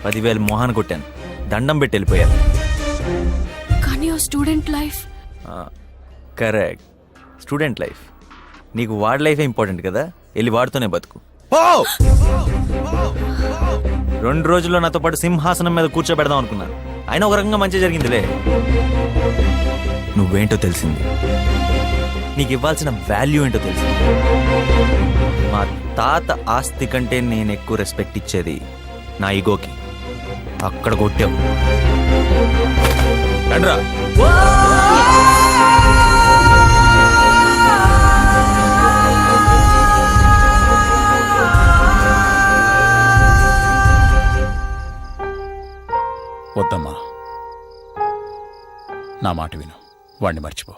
10,000 మోహాన్ కొట్టాను, దండం పెట్టి వెళ్ళిపోయాను. కానీ ఆ student life. Correct, student life. నీకు వాడి లైఫే ఇంపార్టెంట్ కదా, వెళ్ళి వాడుతూనే బతుకు. 2 రోజుల్లో నాతో పాటు సింహాసనం మీద కూర్చోబెడదాం అనుకున్నాను. అయినా ఒక రకంగా మంచి జరిగిందిలే. నువ్వేంటో తెలిసింది, నీకు ఇవ్వాల్సిన వాల్యూ ఏంటో తెలిసింది. మా తాత ఆస్తి కంటే నేను ఎక్కువ రెస్పెక్ట్ ఇచ్చేది నా ఈగోకి. అక్కడ కొట్టావు. రండ్రా. వద్దమ్మా, నా మాట విను, వాణ్ణి మర్చిపో.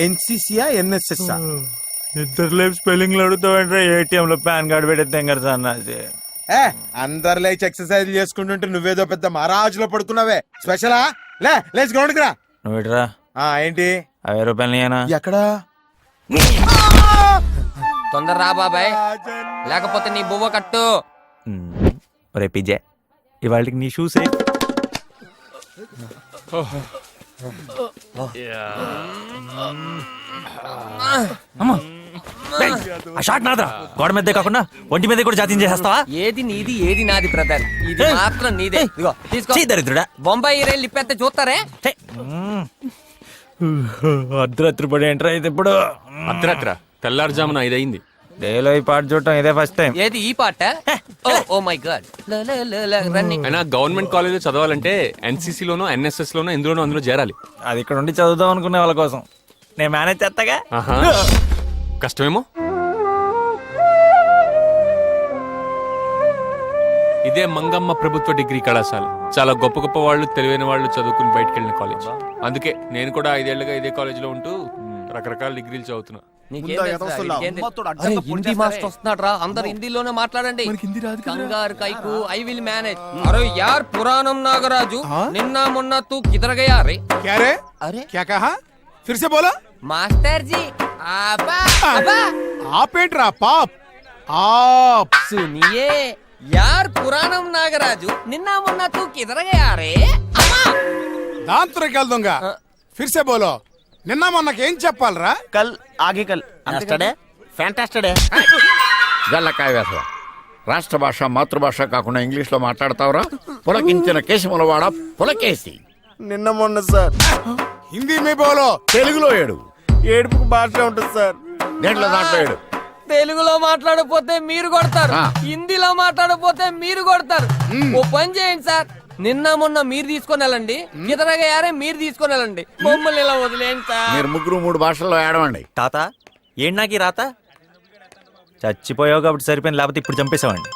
ఎన్సీసీయా ఎన్ఎస్ఎస్ ఇద్దరు లేపు స్పెల్లింగ్ అడుగుతావంటే ఏటీఎం లో పాన్ కార్డు పెట్టేస్తే కదా అన్నది. అందరు లేచి ఎక్సర్సైజ్ చేసుకుంటుంటే నువ్వేదో పెద్ద మహారాజులో పడుకున్నావే. స్పెషలా లేచి గ్రౌండ్కి రా. నువ్వు ఇట్రా. ఏంటి 50 రూపాయలు ఎక్కడా? తొందర రా బాబాయ్, లేకపోతే నీ బువ్వ కట్టు. ఒరే పిజ్జా, ఇవాళకి నీ షూస్ ఆ షాట్ నాదరా. గోడ మీదే కాకుండా ఒంటి మీద కూడా జాతీయం చేసేస్తావా? ఏది నీది ఏది నాది బ్రదర్, ఇది మాత్రం నీదే. ఇదిగో తీసుకో. దరిద్రుడా, బొంబాయి రైలు ఇప్పేస్తే చూస్తారే. అర్ధరాత్రి పడి ఎంటర్ అయితే ఇప్పుడు అర్ధరాత్ర తెల్లారుజామున 5 అయింది. డేలో ఈ పాట చూడటం ఇదే ఫస్ట్ టైం. ఏది ఈ పాట? Oh my god. రన్నింగ్. అయినా గవర్నమెంట్ కాలేజ్ చదవాలంటే ఎన్సీసీ లోనో ఎన్ఎస్ఎస్ లోనో అందులో చేరాలి. అది ఇక్కడ ఉండి చదువుదాం అనుకునే వాళ్ళ కోసం నేను మేనేజ్ చేస్తాగా. ఆహా, కష్టమేమో. ఇదే మంగమ్మ ప్రభుత్వ డిగ్రీ కళాశాల. చాలా గొప్ప గొప్ప వాళ్ళు, తెలివైన వాళ్ళు చదువుకుని బయటకు వెళ్ళిన కాలేజ్. అందుకే నేను కూడా 5 ఏళ్లుగా ఇదే కాలేజ్ లో ఉంటూ రకరకాల డిగ్రీలు చదువుతున్నా. హిందీ మాస్టర్ వస్తున్నాడు రా, అందరు హిందీలోనే మాట్లాడండి. కంగారు కైకు ఐ విల్ మేనేజ్. అరే యార్ పురాణం నాగరాజు నిన్న మొన్న తూ కిదర్ గయా రే. क्या रे? అరే क्या कहा? फिर से बोला. మాస్టర్ జీ అబ్బా అబ్బా आप ఏంట్రా పాప్ आप సునియే యార్ పురాణం నాగరాజు నిన్న మొన్న తూ కిదర్ గయా రే. అమ్మా దాంతో కల్ దొంగ. फिर से बोलो. నిన్న మొన్నకేం చెప్పాలరా? కల్ ఆగే కల్ ఫ్యాంటాస్టడే. గల్లకాయ వేసవ రాష్ట్ర భాష మాతృభాష కాకుండా ఇంగ్లీష్ లో మాట్లాడతావురా? పులకించిన కేశములవాడ పులకేసి. నిన్న మొన్న సార్. హిందీ మీ బోలో. తెలుగులో ఏడు. ఏడుపుకు భాష ఉంటుంది సార్. దేంట్లో దాంట్లో ఏడు. తెలుగులో మాట్లాడకపోతే మీరు కొడతారు, హిందీలో మాట్లాడకపోతే మీరు కొడతారు. ఓ పని చేయండి సార్, నిన్న మొన్న మీరు తీసుకొని వెళ్ళండి, ఇతరగా మీరు తీసుకొని వెళ్ళండి, మమ్మల్ని ఇలా వదిలేండి సార్. మీరు 3 భాషల్లో ఏడవండి. తాత ఏంటి నాకు రాత? చచ్చిపోయావు కాబట్టి సరిపోయింది, లేకపోతే ఇప్పుడు చంపేశావండి.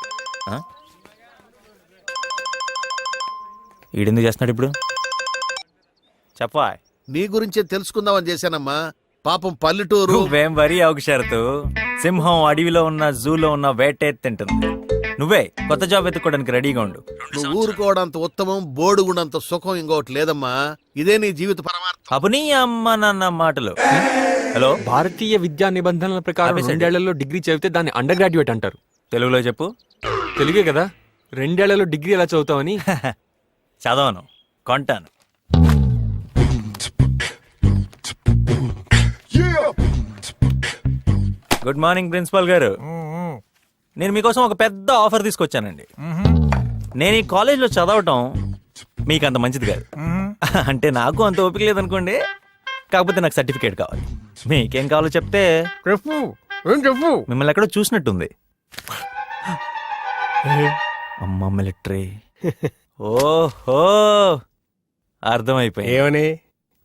ఈడెందుకు చేస్తున్నాడు ఇప్పుడు? చెప్పా. నీ గురించే తెలుసుకుందామని చేశానమ్మా. పాపం పల్లెటూరు. నువ్వేం వరి ఒక షరతు. సింహం అడవిలో ఉన్న జూలో ఉన్న వేటే తింటుంది. నువ్వే కొత్త జాబ్ ఎత్తుకోవడానికి రెడీగా ఉండు. నువ్వు ఊరుకోవడంత ఉత్తమం, బోడుగుండంత సుఖం ఇంకోటి లేదమ్మా. ఇదే నీ జీవిత పరమార్థం. అపునీ అమ్మ నాన్న మాటలు. హలో, భారతీయ విద్యా నిబంధనల ప్రకారం 2 ఏళ్లలో డిగ్రీ చదివితే దాన్ని అండర్ గ్రాడ్యుయేట్ అంటారు. తెలుగులో చెప్పు. తెలుగే కదా. 2 ఏళ్లలో డిగ్రీ ఎలా చదువుతావని. చదవను, కొంటాను. గుడ్ మార్నింగ్ ప్రిన్సిపాల్ గారు. నేను మీకోసం ఒక పెద్ద ఆఫర్ తీసుకొచ్చానండి. నేను ఈ కాలేజ్లో చదవటం మీకు అంత మంచిది కాదు. అంటే నాకు అంత ఓపిక లేదనుకోండి. కాకపోతే నాకు సర్టిఫికేట్ కావాలి. మీకేం కావాలో చెప్తే చెప్పు. ఏం చెప్పు? మిమ్మల్ని ఎక్కడో చూసినట్టుంది. అమ్మ మిలిటరీ. ఓహో, అర్థమైపోయింది. ఏమని?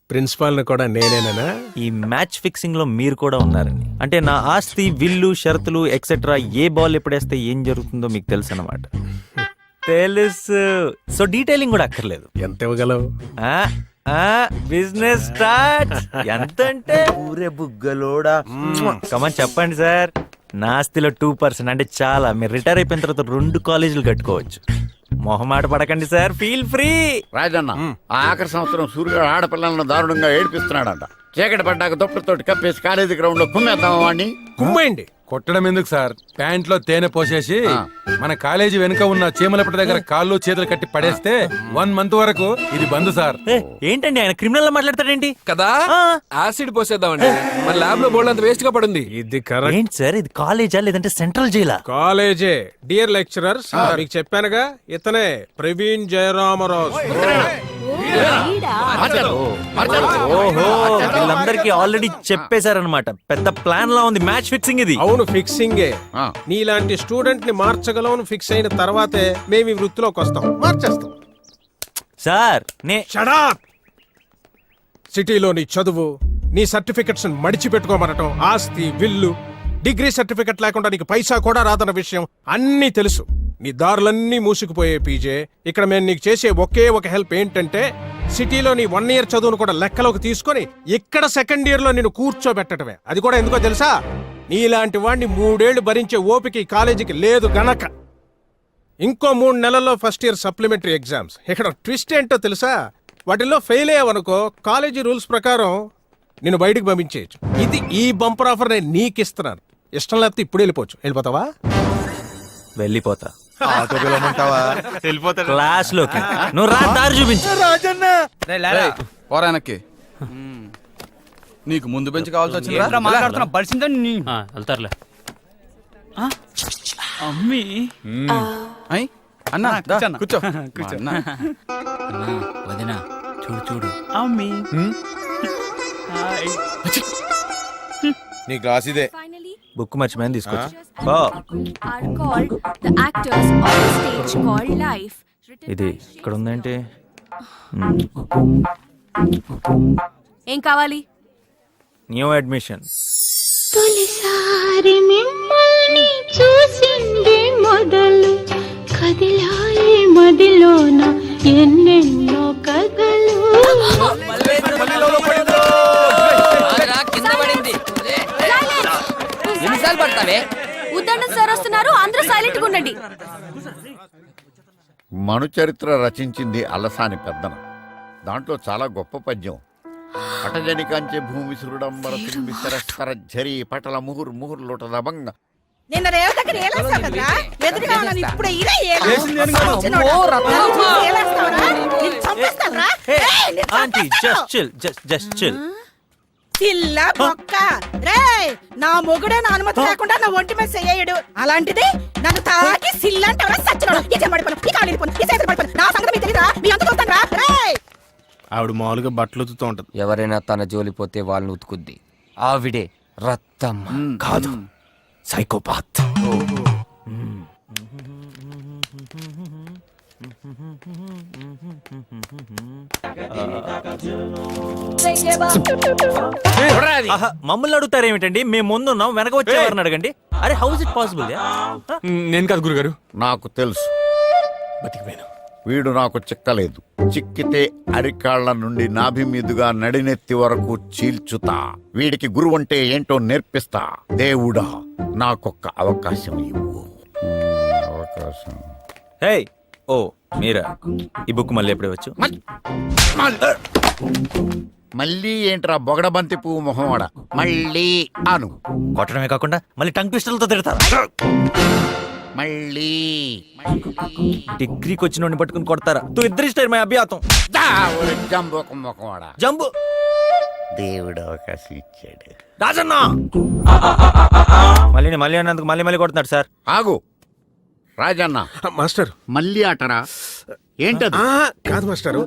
ప్రిన్సిపాల్ కూడా నేనేనా? ఈ మ్యాచ్ ఫిక్సింగ్ లో మీరు కూడా ఉన్నారండి. అంటే నా ఆస్తి, విల్లు, షరతులు ఎక్సెట్రా, ఏ బాల్ ఎప్పుడేస్తే ఏం జరుగుతుందో మీకు తెలుసు అన్నమాట. తెలుసు. సో డీటెయిలింగ్ కూడా అక్కర్లేదు. ఎంత ఇవ్వగలవు? Business start. ఎంత అంటే ఊరే బుగ్గలోడా. కమన్ చెప్పండి సార్. నా ఆస్తిలో 2% అంటే చాలా. మీరు రిటైర్ అయిపోయిన తర్వాత 2 కాలేజీలు కట్టుకోవచ్చు. మొహమాట పడకండి సార్, ఫీల్ ఫ్రీ. రాజన్న, ఆ ఆఖరి సంవత్సరం సూర్యుడు ఆడపిల్లలను దారుణంగా ఏడిపిస్తున్నాడంట. చీకటి పడ్డాక దుప్పటితోటి కప్పేసి కాలేజీ గ్రౌండ్ లో కుమ్మేద్దాం వాడిని. కుమ్మండి. కొట్టడం ఎందుకు సార్? ప్యాంట్ లో తేనె పోసేసి మన కాలేజీ వెనుక ఉన్న చీమలపటి దగ్గర కాళ్ళు చేతులు కట్టి పడేస్తే 1 మంత్ వరకు ఇది బంద్ సార్. ఏంటండి ఆయన క్రిమినల్ మాట్లాడతాడేంటి? కదా, యాసిడ్ పోసేద్దామండి. మన ల్యాబ్ లో బోల్డ్ అంత వేస్ట్ గా పడింది. ఇది కరెక్ట్. ఏంటి సార్, ఇది కాలేజా లేదంటే సెంట్రల్ జైలా? కాలేజే. డియర్ లెక్చరర్స్, మీకు చెప్పానుగా, ఇతనే ప్రవీణ్ జయరామరాజు. ఓహో వీళ్ళందరికీ ఆల్రెడీ చెప్పేశారనమాట. పెద్ద ప్లాన్ లా ఉంది, మ్యాచ్ ఫిక్సింగ్ ఇది. అవును ఫిక్సింగే. నీలాంటి స్టూడెంట్ ని మార్చగలం ఫిక్స్ అయిన తర్వాతే మేము ఈ వృత్తిలోకి వస్తాం, మార్చేస్తాం. Sir shut up! సిటీలో నీ చదువు, నీ సర్టిఫికెట్స్ మడిచిపెట్టుకోమనటం, ఆస్తి విల్లు, డిగ్రీ సర్టిఫికెట్ లేకుండా నీకు పైసా కూడా రాదన్న విషయం అన్నీ తెలుసు. నీ దారులన్నీ మూసుకుపోయే పీజే. ఇక్కడ మేము నీకు చేసే ఒకే ఒక హెల్ప్ ఏంటంటే సిటీలో నీ 1 year చదువును కూడా లెక్కలోకి తీసుకొని ఇక్కడ సెకండ్ ఇయర్ లో నేను కూర్చోబెట్టడమే. అది కూడా ఎందుకో తెలుసా? నీలాంటి వాడిని 3 ఏళ్లు భరించే ఓపిక ఈ కాలేజీకి లేదు గనక. ఇంకో 3 నెలల్లో ఫస్ట్ ఇయర్ సప్లిమెంటరీ ఎగ్జామ్స్. ఇక్కడ ట్విస్ట్ ఏంటో తెలుసా? వాటిల్లో ఫెయిల్ అయ్యావనుకో కాలేజీ రూల్స్ ప్రకారం నేను బయటికి పంపించేయచ్చు. ఇది ఈ బంపర్ ఆఫర్ నేను నీకు ఇస్తున్నాను. ఇష్టం లేకపోతే ఇప్పుడు వెళ్ళిపోవచ్చు. వెళ్ళిపోతావా? వెళ్ళిపోతా. వెళ్ళిపోతాడు క్లాస్ లోకి నువ్వు రా, దారి చూపించు. పోరానక్కి నీకు ముందు బెంచ్ కావాల్సి వచ్చిందా? మాట్లాడుతున్నా బలిసిందని వెళ్తారులే. అమ్మీ అన్నా కూర్చో కూర్చో. వదినా చూడు చూడు. అమ్మీ నీ గ్లాస్ ఇదే. బుక్ మర్చిపోయింది, తీసుకొచ్చి. ఇది ఇక్కడ ఉందేంటి? ఏం కావాలి? New admission. తొలిసారి మిమ్మల్ని చూసింది మొదలు కదిలాయి మదిలోన ఎన్నెన్నో కథలు. కింద పడింది. ఎన్నిసార్లు పడతావే? ఉద్దండ సార్ వస్తున్నారు, అందరూ సైలెంట్ గా ఉండండి. మను చరిత్ర రచించింది అలసాని పెద్దన. దాంట్లో చాలా గొప్ప పద్యం. పటజనికాంచె భూమి సురుడంబర సింబిసరస్కర ఝరి పటల ముహుర్ ముహుర్ లోటదబంగ. నిన్న రేవ దగ్గర ఏలేస్తావు కదరా? ఎదురుగా ఉన్నాను ఇప్పుడే ఇలా aunty just chill, just chill. పిల్ల బొక్క రే, నా మొగుడే నా అనుమతి లేకుండా నా ఒంటి మీద చెయ్యడు. అలాంటిది నన్ను తాకి సిల్లంటవరా సచ్చినోడు. ఈ చెంబడిపోను, ఈ కాళ్ళు పడిపోను, ఈ చేతులు పడిపోను. నా సంగతి మీకు తెలియదా? మీ అంత చూస్తాను రా. ఆవిడ మామూలుగా బట్టలు ఉతుకుతూ ఉంటది. ఎవరైనా తన జోలిపోతే వాళ్ళని ఉతుకుద్ది. ఆవిడే రత్తమ్మ కాదు, సైకోపాత్. మమ్మల్ని అడుగుతారేమిటండి? మేము ముందున్నాం, వెనక వచ్చేవారిని అడగండి. అరే హౌ ఇస్ ఇట్ పాసిబుల్? నేను కాదు గురుగారు. నాకు తెలుసు, బతికిపోయాను. వీడు నాకు చిక్కలేదు. చిక్కితే అరికాళ్ల నుండి నాభి మీదుగా నడినెత్తి వరకు చీల్చుతా. వీడికి గురువు అంటే ఏంటో నేర్పిస్తా. దేవుడా, నాకొక్క అవకాశం ఇవ్వు. అవకాశం. హే ఓ మీరా, ఈ బుక్ మళ్ళీ ఎప్పుడే వచ్చు? మళ్ళీ ఏంట్రా బొగడబంతి పువ్వు మొహమాడ? మళ్ళీ అను. కొట్టడమే కాకుండా మళ్ళీ టంగ్ ట్విస్టర్లతో తిడతారా? మళ్ళీ డిగ్రీకి వచ్చిన పట్టుకుని కొడతారా? తూ ఇద్దరు ఇష్ట అభ్యాతం. జంబు ఒక మొహమాడ. జంబు. దేవుడు అవకాశం ఇచ్చాడు. రాజన్న మళ్ళీ అన్నందుకు మళ్ళీ కొడుతున్నాడు సార్. ఆగు రాజన్న. మాస్టర్ మళ్ళీ ఆటరా? ఏంటది? కాదు మాస్టారు,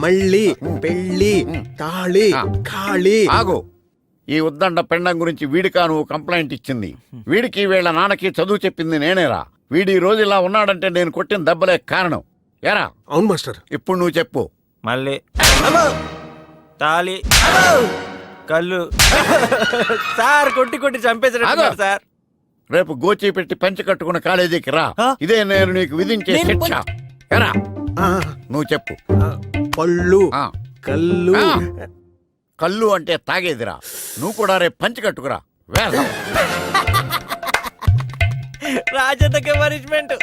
మళ్ళీ పెళ్ళి తాళి ఖాళీ. ఆగు. ఈ ఉద్దండ పెండం గురించి వీడికా నువ్వు కంప్లైంట్ ఇచ్చింది? వీడికి వీళ్ళ నాన్నకి చదువు చెప్పింది నేనేరా. వీడి రోజు ఇలా ఉన్నాడంటే నేను కొట్టిన దెబ్బలే కారణం. ఏరా? అవును మాస్టర్. ఇప్పుడు నువ్వు చెప్పు. మళ్ళీ తాళి కళ్ళు సార్ కొట్టి చంపేసాడు సార్. రేపు గోచి పెట్టి పంచి కట్టుకున్న కాలేజీకి రా. ఇదే నేను నీకు విధించే శిక్ష. ఎరా? నువ్వు చెప్పు. పళ్ళు కళ్ళు. కళ్ళు అంటే తాగేదిరా. నువ్వు కూడా రేపు పంచి కట్టుకురా. వేసం. రాజన్నకే పనిష్మెంట్.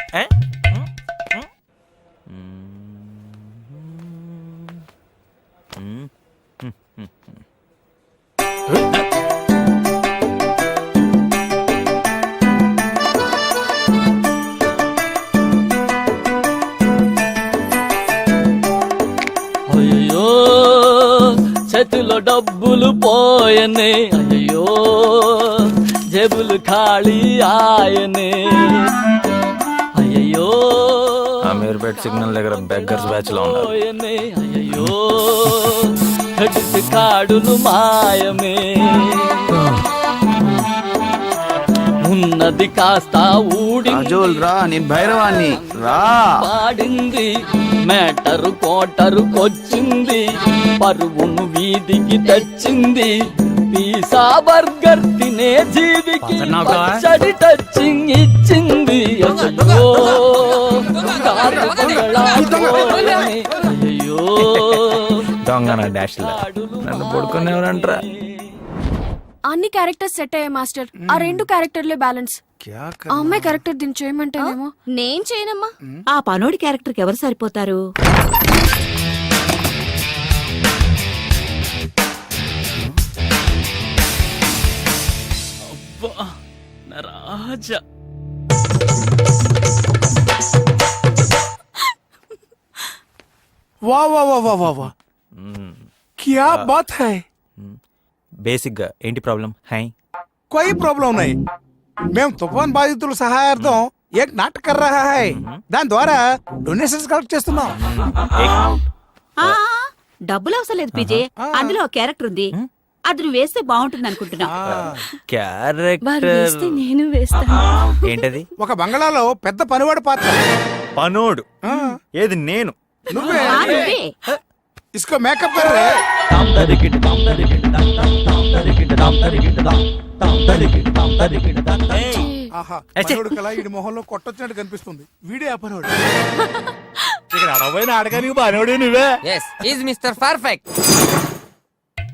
అయ్యో చేతిలో డబ్బులు పోయనే, అయ్యో జేబులు ఖాళీ ఆయనే, అయ్యో. మీరు బేగంపేట సిగ్నల్ దగ్గర బెగ్గర్స్ బ్యాచ్ లో ఉన్నారు. అయ్యో కాడులు మాయమే ఉన్నది కాస్త రా నేను భైరవాన్ని రా పాడింది మేటరు కోటరుకొచ్చింది పరువును వీధికి తెచ్చింది పిజ్జా బర్గర్ తినే జీవికి పచ్చడి టచింగ్ ఇచ్చింది అయ్యో కారు కొంగళాకోయమే. అయ్యో దొంగన డాష్ నన్ను పడుకునేవారంటరా. అన్ని క్యారెక్టర్స్ సెట్ అయ్యాయి మాస్టర్. ఆ 2 క్యారెక్టర్లే బ్యాలెన్స్. ఆ అమ్మాయి క్యారెక్టర్ దీన్ని చేయమంటేనేమో. నేను చేయనమ్మా. ఆ పనోడి క్యారెక్టర్ కి ఎవరు సరిపోతారు? రాజా वाह वाह वाह वाह वाह वाह क्या बात है బేసిక్ గా ఏంటి ప్రాబ్లం? హై कोई प्रॉब्लम नहीं మేము తుఫాన్ బాధితుల సహాయార్థం ఏక్ నాటక్ కర్ రహా హై దాని ద్వారా డొనేషన్స్ కలెక్ట్ చేస్తున్నాం డబ్బులు అవసరం లేదు పీజే. అందులో ఒక క్యారెక్టర్ ఉంది, అది నువ్వు వేస్తే బాగుంటుంది అనుకుంటున్నా. క్యారెక్టర్ నేను వేస్తాను. ఏంటది? ఒక బంగళాలో పెద్ద పనివాడు పాత్ర. పనోడు ఏది? నేను. నువ్వే నువ్వే. ఇస్కో మేకప్ కర్ రే. ఆహా పనోడు కళ ఈ మొహంలో కొట్టొచ్చినట్టు కనిపిస్తుంది. వీడే ఆ పనోడు. ఇక్కడ అడవైన ఆడగానికి పనోడే నువ్వే. Yes is mister perfect.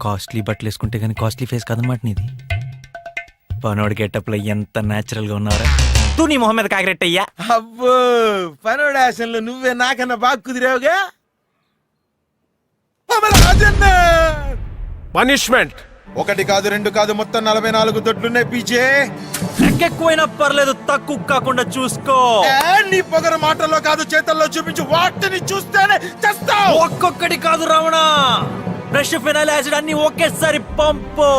Costly బట్టలు వేసుకుంటే గానీ కాస్ట్లీ ఫేస్ కాదనమాట నీది. పనోడు గెటప్ లో ఎంత నేచురల్ గా ఉన్నారా. తూ నీ మొహం మీద కాకిరెట్టయ్యా. అబ్బో పనోడాసంలో నువ్వే నాకన్నా బాగా కుదిరావుగా. పనిష్మెంట్ 1 కాదు 2 కాదు మొత్తం 44 దొడ్లున్నాయి పీజే. ఎక్కువైనా పర్లేదు, తక్కువ కాకుండా చూసుకో. నీ పొగర మాటల్లో కాదు చేతల్లో చూపించు. వాటిని చూస్తేనే చేస్తావు. ఒక్కొక్కటి కాదు రావణ, బ్రష్ ఫినాయిల్ యాసిడ్ అన్ని ఒకేసారి పంపు.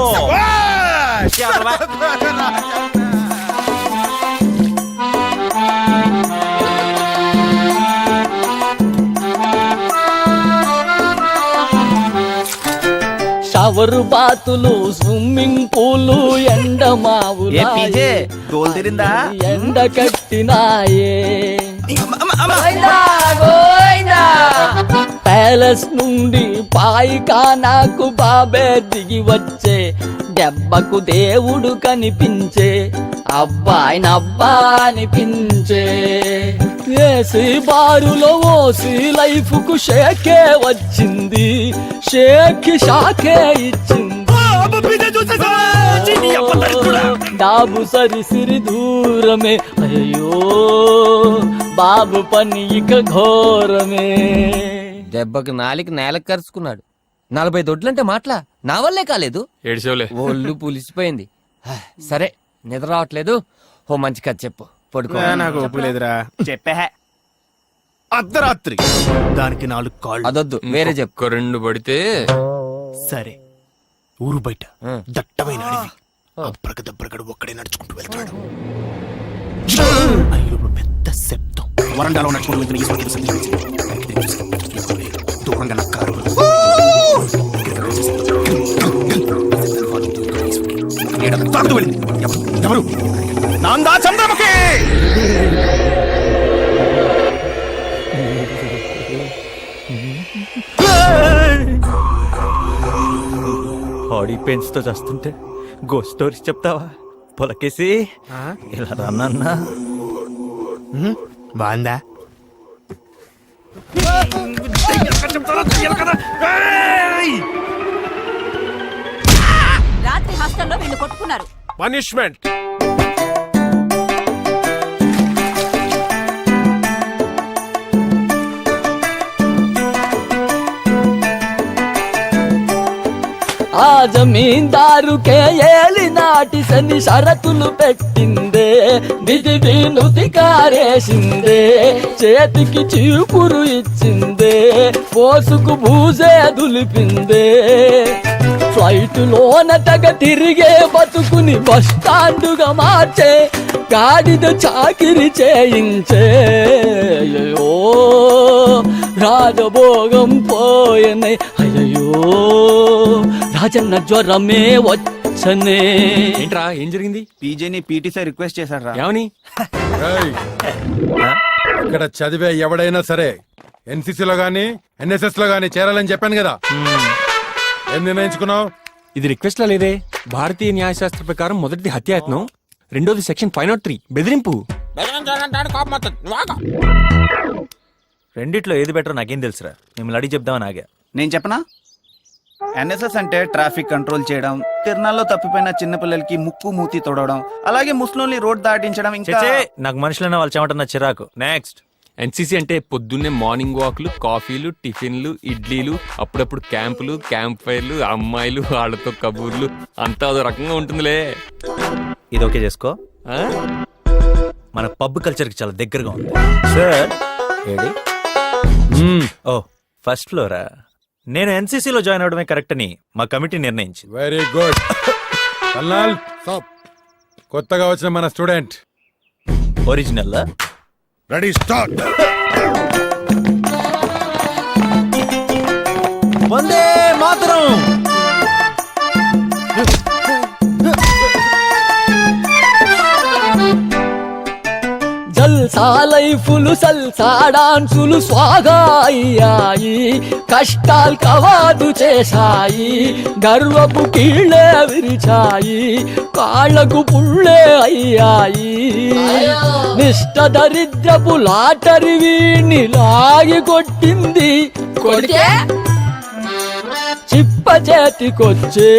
షవరు బాతులు స్విమ్మింగ్ పూలు ఎండమావులు ఎండ కట్టినాయే. ప్యాలెస్ నుండి పాయికానాకు బాబే దిగి వచ్చే దెబ్బకు దేవుడు కనిపించే అబ్బాయినబ్బా అనిపించే. ఏసీ బారులో ఓసి లైఫ్ కు షేకే వచ్చింది, షేక్ షాకే ఇచ్చింది. డాబు సరిసిరి దూరమే అయ్యో బాబు పని ఇక ఘోరమే. దెబ్బకి నేలకు కరుచుకున్నాడు. 40 దొడ్లంటే మాటలా నా వల్లే కాలేదు. ఏడ్చేవులే. ఒళ్ళు పులిసిపోయింది. సరే నిద్ర రావట్లేదు. ఓ మంచి కథ చెప్పు. పడుకో. నాకు ఒప్పులేదురా. చెప్పే అర్ధరాత్రి దానికి 4 కాళ్ళు. అదొద్దు, వేరే చెప్పు. 2 పడితే సరే ఊరు బయట దట్టమైన అడవి. అబ్రకదబ్రకడు ఒక్కడే నడుచుకుంటూ వెళ్తాడు. పెద్ద శబ్దం. వరండాలో నడుచుకుంటూ దూరంగా నా కారు ఎవరు? నాందా చంద్రముఖి. బాడీ పెయిన్స్ తో చేస్తుంటే గోస్ట్ స్టోరీస్ చెప్తావా? పొలకేసి ఇలా రాన్నా. బాందా రాత్రి హాస్టల్లో వీళ్ళు కొట్టుకున్నారు. పనిష్మెంట్ ఆ జమీందారుకే ఏలినాటి శని షరతులు పెట్టిందే, విధి నుతికారేసిందే, చేతికి చీపురు ఇచ్చిందే, పోసుకు బూజే దులిపిందే. ఫ్లైట్ లోన తెగ తిరిగే బతుకుని బస్ స్టాండుగా మార్చే గాడిద చాకిరి చేయించే అయ్యో రాజభోగం పోయనే అయ్యో రాజన్న జ్వరమే వచ్చనే. ఏంట్రా ఏం జరిగింది? పీజేని పీటీ సార్ రిక్వెస్ట్ చేశారా? ఏమని? ఏయ్, ఇక్కడ చదివే ఎవడైనా సరే ఎన్సీసీలో గానీ ఎన్ఎస్ఎస్ లో గానీ చేరాలని చెప్పాను కదా. ఏం నిర్ణయించుకున్నావు? ఇది రిక్వెస్ట్ లా లేదే. భారతీయ న్యాయశాస్త్ర ప్రకారం మొదటిది హత్యాయత్నం, రెండోది సెక్షన్ 503 బెదిరింపు. రెండిట్లో ఏది బెటర్ నాకేం తెలుసురా, మిమ్మల్ని అడిగి చెప్దామని ఆగా. నేను చెప్పనా? ఎన్ఎస్ఎస్ అంటే ట్రాఫిక్ కంట్రోల్ చేయడం, తిరణాల్లో తప్పిపోయిన చిన్నపిల్లలకి ముక్కు మూతి తొడవడం, అలాగే ముస్లింని రోడ్ దాటించడం. ఇంకా చే నాకు మనుషులైన వాళ్ళు చెమటన్న చిరాకు. నెక్స్ట్. ఎన్సీసీ అంటే పొద్దున్నే మార్నింగ్ వాక్లు, కాఫీలు, టిఫిన్లు, ఇడ్లీలు, అప్పుడప్పుడు క్యాంపులు, క్యాంప్ ఫైర్లు, అమ్మాయిలు, వాళ్ళతో కబూర్లు, అంతా అదో రకంగా ఉంటుందిలే. ఇది ఓకే చేసుకో. ఆ? మన పబ్ కల్చర్కి చాలా దగ్గరగా ఉంది. సార్ ఏడి? ఓ ఫస్ట్ ఫ్లోరా. నేను ఎన్సీసీలో జాయిన్ అవడమే కరెక్ట్ అని మా కమిటీ నిర్ణయించింది. Very good. కల్నాల్, కొత్తగా వచ్చిన మన student original ready start. Vande Mataram. జల్సా లైఫులు సల్సా డాన్సులు స్వాగా అయ్యాయి, కష్టాలు కవాదు చేశాయి, గర్వపు కీళ్ళే విరిచాయి, కాళ్ళకు పుళ్ళే అయ్యాయి. నిష్ట దరిద్రపు లాటరి వీణ్ణి లాగి కొట్టింది, కొడితే చిప్ప చేతికొచ్చే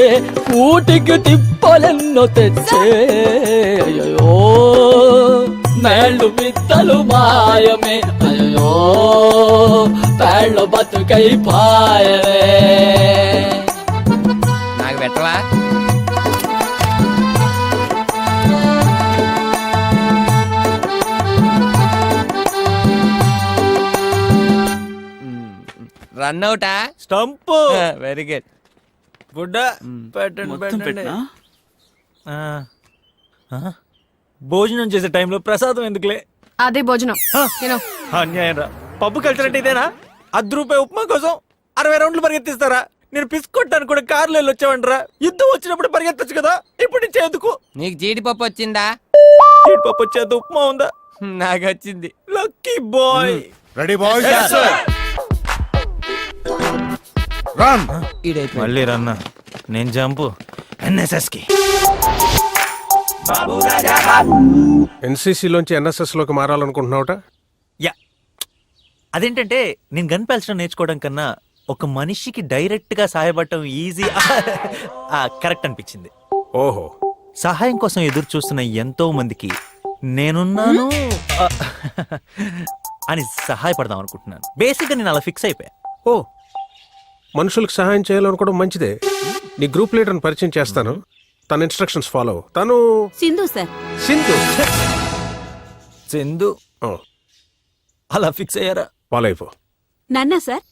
కూటికి తిప్పలెన్నో తెచ్చే అయ్యో మేళ్ళు మిత్తలు మాయమే అయ్యో పేళ్ళ బతుకై పాయమే. నాకు పెట్టవా? రన్ అవుటా? స్టంప్. Very good. గుడ్డ పెట్టండి. భోజనం చేసే టైంలో ప్రసాదం ఎందుకులే? అదే భోజనం. అన్యాయం రా. పబ్బు కల్చర్ అంటే ఇదేనా? ₹10 ఉప్మా కోసం 60 రౌండ్లు పరిగెత్తిస్తారా? నేను పిసుకొట్టాను కూడా కార్లో వెళ్ళి వచ్చావంటరా. యుద్ధం వచ్చినప్పుడు పరిగెత్తచ్చు కదా, ఇప్పుడు నుంచి ఎందుకు? నీకు జీడిపప్పు వచ్చిందా? జీడిపప్పు వచ్చేది, ఉప్మా ఉందా? నాకు వచ్చింది. Lucky boy. Ready boy. మళ్ళీ రన్నా. నేను జంపు ఎన్ఎస్ఎస్ కి. ఎన్సీసీలోంచి ఎన్ఎస్ఎస్ లోకి మారాలనుకుంటున్నావుట? యా. అదేంటంటే నేను గన్ పేల్చడం నేర్చుకోవడం కన్నా ఒక మనిషికి డైరెక్ట్ గా సహాయపడటం ఈజీ కరెక్ట్ అనిపించింది. ఓహో. సహాయం కోసం ఎదురు చూస్తున్న ఎంతో మందికి నేనున్నాను అని సహాయపడదాం అనుకుంటున్నాను. బేసిక్ గా నేను అలా ఫిక్స్ అయిపోయా. ఓ, మనుషులకు సహాయం చేయాలనుకోవడం మంచిదే. నీ గ్రూప్ లీడర్ని పరిచయం చేస్తాను, తన ఇన్స్ట్రక్షన్స్ ఫాలో. తను సింధు సార్. సింధు అలా ఫిక్స్ అయ్యారా? ఫాలో అయిపో. నన్నా సార్.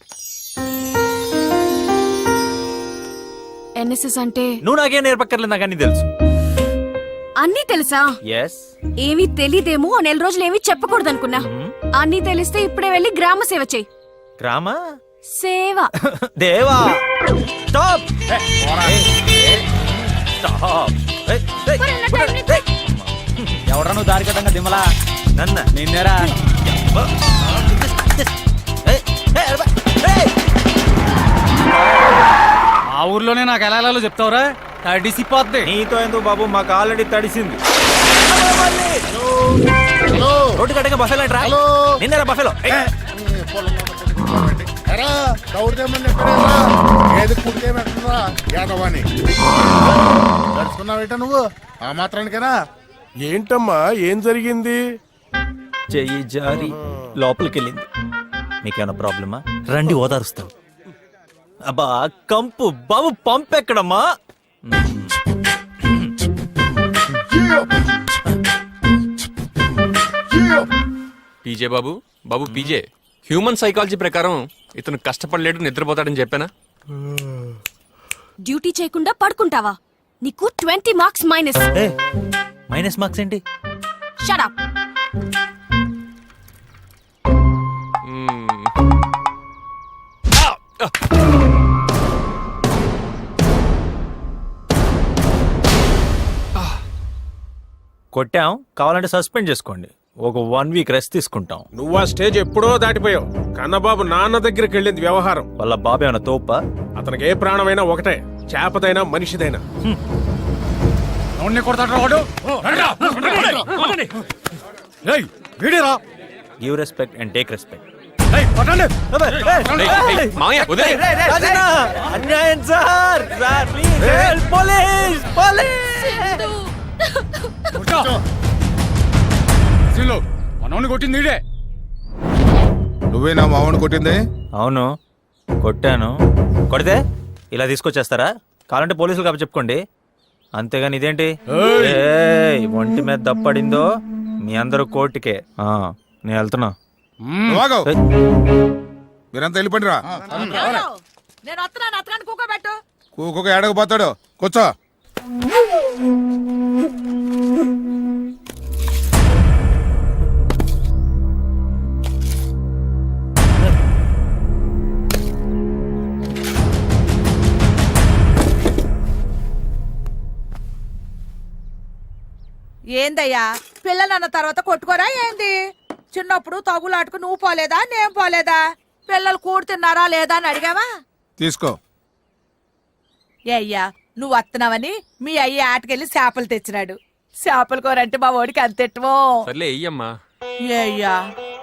ఎన్ఎస్ఎస్ అంటే నువ్వు నాకేం నేర్పక్కర్లేదు, నాకు అన్ని తెలుసు. అన్నీ తెలుసా? ఎస్. ఏమీ తెలీదేమో, నెల రోజులు ఏమీ చెప్పకూడదు అనుకున్నా. అన్నీ తెలిస్తే ఇప్పుడే వెళ్ళి గ్రామ సేవ చెయ్యి. గ్రామ సేవ. దేవా స్టాప్. ఎవరా నువ్వు దారి కట్టంగా దిమ్మలా? నన్న నిన్నేరా? ఆ ఊర్లోనే నాకు ఎలా చెప్తావురా? తడిసిపోద్ది. నీతో ఎందుకు బాబు, మాకు ఆల్రెడీ తడిసింది. రోడ్డు కట్టగా బఫెలో రా. నిన్నరా బఫెలో. నడుచుకున్నావేట నువ్వు ఆ మాత్రానికేనా? ఏంటమ్మా, ఏం జరిగింది? చెయ్యి జారి లోపలికి వెళ్ళింది. మీకేమైనా ప్రాబ్లమా? రండి ఓదారుస్తాం. అబ్బా కంపు బాబు, పంపెక్కడమ్మా? పీజే బాబు, బాబు పీజే, హ్యూమన్ సైకాలజీ ప్రకారం ఇతను కష్టపడలేడు, నిద్రపోతాడని చెప్పానా? డ్యూటీ చేయకుండా పడుకుంటావా? నీకు 20 మార్క్స్ మైనస్. మైనస్ మార్క్స్ ఏంటి? Shut up. కొట్టాం, కావాలంటే సస్పెండ్ చేసుకోండి. ఒక 1 వీక్ రెస్ట్ తీసుకుంటాం. నువ్వు ఆ స్టేజ్ ఎప్పుడో దాటిపోయావు. కన్నబాబు నాన్న దగ్గరికి వెళ్ళింది వ్యవహారం. వాళ్ళ బాబు ఏమైనా తోపా? అతనికి ఏ ప్రాణమైనా ఒకటే, చేపదైనా మనిషిదైనా. Give respect and take respect. మామయ్య వదిలేయ్. అన్యాయం సార్, ప్లీజ్ హెల్ప్, పోలీస్, మనవని కొట్టింది ఈడే. నువ్వేనా మామూలు కొట్టింది? అవును, కొట్టాను. కొడితే ఇలా తీసుకొచ్చేస్తారా? కావాలంటే పోలీసులు కాబట్టి చెప్పుకోండి. అంతేగాని ఇదేంటి? ఏయ్, ఒంటి మీద దప్పడిందో మీ అందరూ కోర్టుకే. నేను వెళ్తున్నా. మీరంతా వెళ్ళిపోండిరా. నేను వస్తున్నాను, అతగాన్ని కూకోబెట్టు. కూకొక ఏడకపోతాడు. కూర్చో. ఏందయ్యా, పిల్లలన్న తర్వాత కొట్టుకోరా ఏంది? చిన్నప్పుడు తగులాటుకు నువ్వు పోలేదా, నేను పోలేదా? పిల్లలు కూడు తిన్నారా లేదా అని అడిగావా? తీసుకో. ఏ అయ్యా, నువ్వు వస్తున్నావని మీ అయ్య ఆటకెళ్ళి చేపలు తెచ్చినాడు. చేపల కూర అంటే మా ఓడికి అంతెట్టువో. సర్లే ఎయ్యమ్మా. ఏ అయ్యా,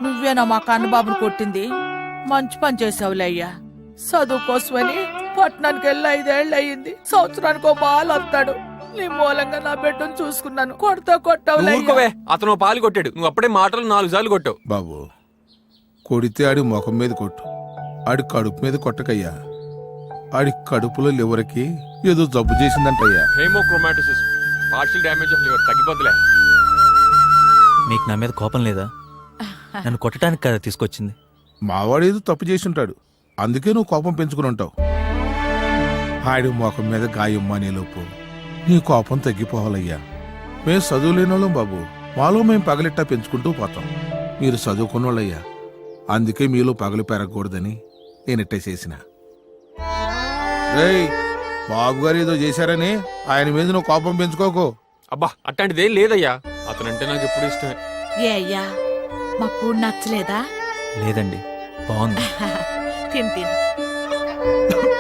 నువ్వేనా మా కన్నబాబుని కొట్టింది? మంచి పని చేసావులే అయ్యా. చదువు కోసమని పట్టణానికి వెళ్ళి 5 ఏళ్ళు అయ్యింది. సంవత్సరానికి 1 బాల్ వస్తాడు. నీ మూలంగా నా బిడ్డను చూసుకున్నాను. కొట్టావు. అతను పాలు కొట్టాడు, నువ్వు అప్పుడే మాటలు 4 సార్లు కొట్టావు. బాబు, కొడితే ఆడి ముఖం మీద కొట్టు, ఆడి కడుపు మీద కొట్టకయ్యా. ఆడి కడుపులో లివర్కి ఏదో జబ్బు చేసిందంటయ్యా. హేమోక్రోమాటోసిస్, పార్షియల్ డ్యామేజ్ ఆఫ్ లివర్. తగ్గిపోద్దులే. మీకు నా మీద కోపం లేదా? నన్ను కొట్టడానికి కదా తీసుకొచ్చింది. మావాడు ఏదో తప్పు చేసి ఉంటాడు, అందుకే నువ్వు కోపం పెంచుకుని ఉంటావు. ఆడి ముఖం మీద గాయం అనేలోపు నీ కోపం తగ్గిపోవాలయ్యా. మేము చదువులేని వాళ్ళం బాబు, మాలో మేము పగలిట్టా పెంచుకుంటూ పోతాం. మీరు చదువుకున్నోళ్ళయ్యా, అందుకే మీలో పగలు పెరగకూడదని నేనిట్టే చేసిన. రేయ్, బాబు గారు ఏదో చేశారని ఆయన మీద నువ్వు కోపం పెంచుకోకు. అబ్బా, అట్లాంటిదేం లేదయ్యా. అతనంటే నాకు ఎప్పుడు ఇష్టమే. ఏ అయ్యా, మా కూడు నచ్చలేదా? లేదండి, బాగుంది. తిని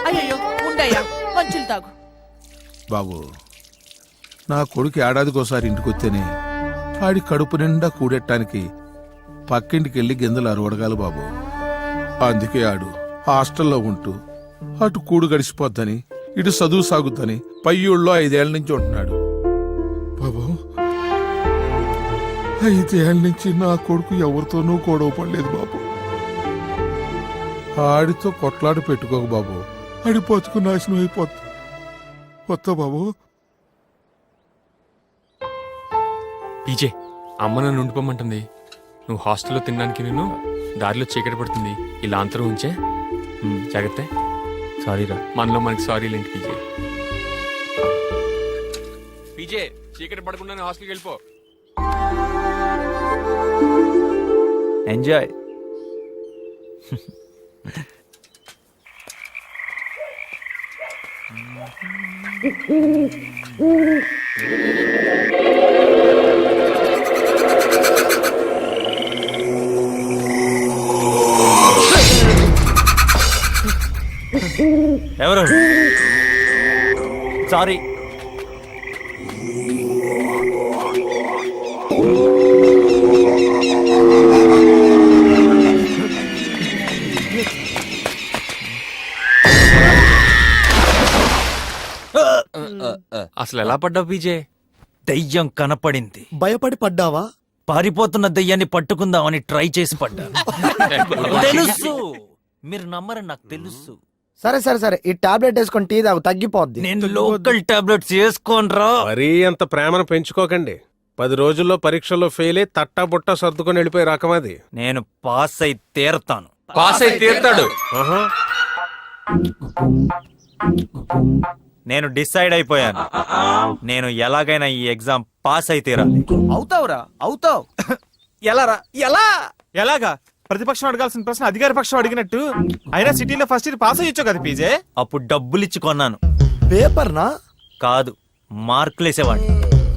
అయ్యో ఉండయ్యా, మంచులు తాగు. బాబు, నా కొడుకు ఏడాదికోసారి ఇంటికొస్తేనే ఆడి కడుపు నిండా కూడెట్టానికి పక్కింటికి వెళ్ళి గింజలు అరవడగాలి బాబు. అందుకే ఆడు హాస్టల్లో ఉంటూ అటు కూడు గడిచిపోద్దని, ఇటు చదువు సాగుద్దని పై ఊళ్ళో 5 ఏళ్ల నుంచి ఉంటున్నాడు. బాబు, 5 ఏళ్ల నుంచి నా కొడుకు ఎవరితోనూ గొడవ పడలేదు బాబు. ఆడితో కొట్లాట పెట్టుకోక బాబు, ఆడి బతుకు నాశనం అయిపోద్ది. వస్తా బాబు. పీజే, అమ్మ నన్ను ఉండిపోమంటుంది. నువ్వు హాస్టల్లో తినడానికి నేను దారిలో చీకటి పడుతుంది. ఇలా అంతరం ఉంచే. జాగ్రత్త. సారీరా. మనలో మనకి సారీ లేంటి పీజే. పీజే, చీకటి పడకుండా హాస్టల్కి వెళ్ళిపో. ఎంజాయ్. ఎవరు? సారీ. అసలు ఎలా పడ్డావు పీజే? దయ్యం కనపడింది. భయపడి పడ్డావా? పారిపోతున్న దయ్యాన్ని పట్టుకుందామని ట్రై చేసి పడ్డా. తెలుసు, మీరు నమ్మరని నాకు తెలుసు. సరే సరే సరే, ఈ టాబ్లెట్ వేసుకొని టీ తాగు, తగ్గిపోద్ది. నేను లోకల్ టాబ్లెట్స్ వేసుకోనరా. మరీ అంత ప్రేమను పెంచుకోకండి. 10 రోజుల్లో పరీక్షల్లో ఫెయిల్ అయి తట్టా బుట్ట సర్దుకొని వెళ్ళిపోయి రకం అది. నేను పాస్ అయి తీరతాను. పాస్ అయి తీరుతాడు. నేను డిసైడ్ అయిపోయాను. నేను ఎలాగైనా ఈ ఎగ్జామ్ పాస్ అయితే తీరాలి. అవుతావురా అవుతావు. ఎలా రా ఎలా? ఎలాగా? ప్రతిపక్షం అడగాల్సిన ప్రశ్న అధికార పక్షం అడిగినట్టు. అయినా సిటీలో ఫస్ట్ ఇయర్ పాస్ అయ్యొచ్చు కదా పీజే. అప్పుడు డబ్బులు ఇచ్చి కొన్నాను. పేపర్ నా కాదు, మార్కులేసేవాడిని.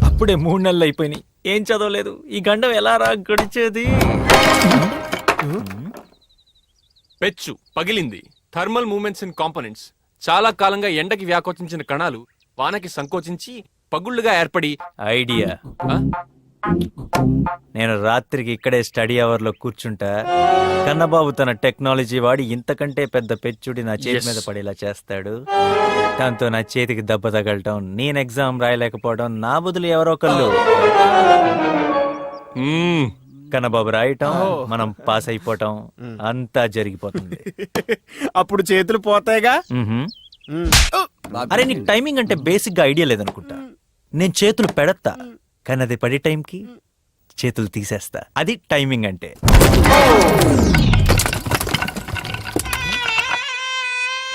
అప్పుడే 3 నెలలు అయిపోయినాయి. ఏం చదవలేదు. ఈ గండం ఎలా రా గడిచేది? పెచ్చు పగిలింది. Thermal moments in components. చాలా కాలంగా ఎండకి వ్యాకోచించిన కణాలు వానకి సంకోచించి పగుళ్ళుగా ఏర్పడి. ఐడియా. ఆ? నేను రాత్రికి ఇక్కడే స్టడీ అవర్ లో కూర్చుంటా. కన్నబాబు తన టెక్నాలజీ వాడి ఇంతకంటే పెద్ద పెచ్చుడి నా చేతి మీద పడేలా చేస్తాడు. దాంతో నా చేతికి దెబ్బ తగలటం, నేను ఎగ్జామ్ రాయలేకపోవడం, నా బదులు ఎవరో ఒకళ్ళు కన్నబాబు రాయటం, మనం పాస్ అయిపోవటం, అంతా జరిగిపోతుంది. అప్పుడు చేతులు పోతాయిగా. అరే నీకు టైమింగ్ అంటే బేసిక్ గా ఐడియా లేదనుకుంటా. నేను చేతులు పెడతా, కానీ అది పడే టైంకి చేతులు తీసేస్తా. అది టైమింగ్ అంటే.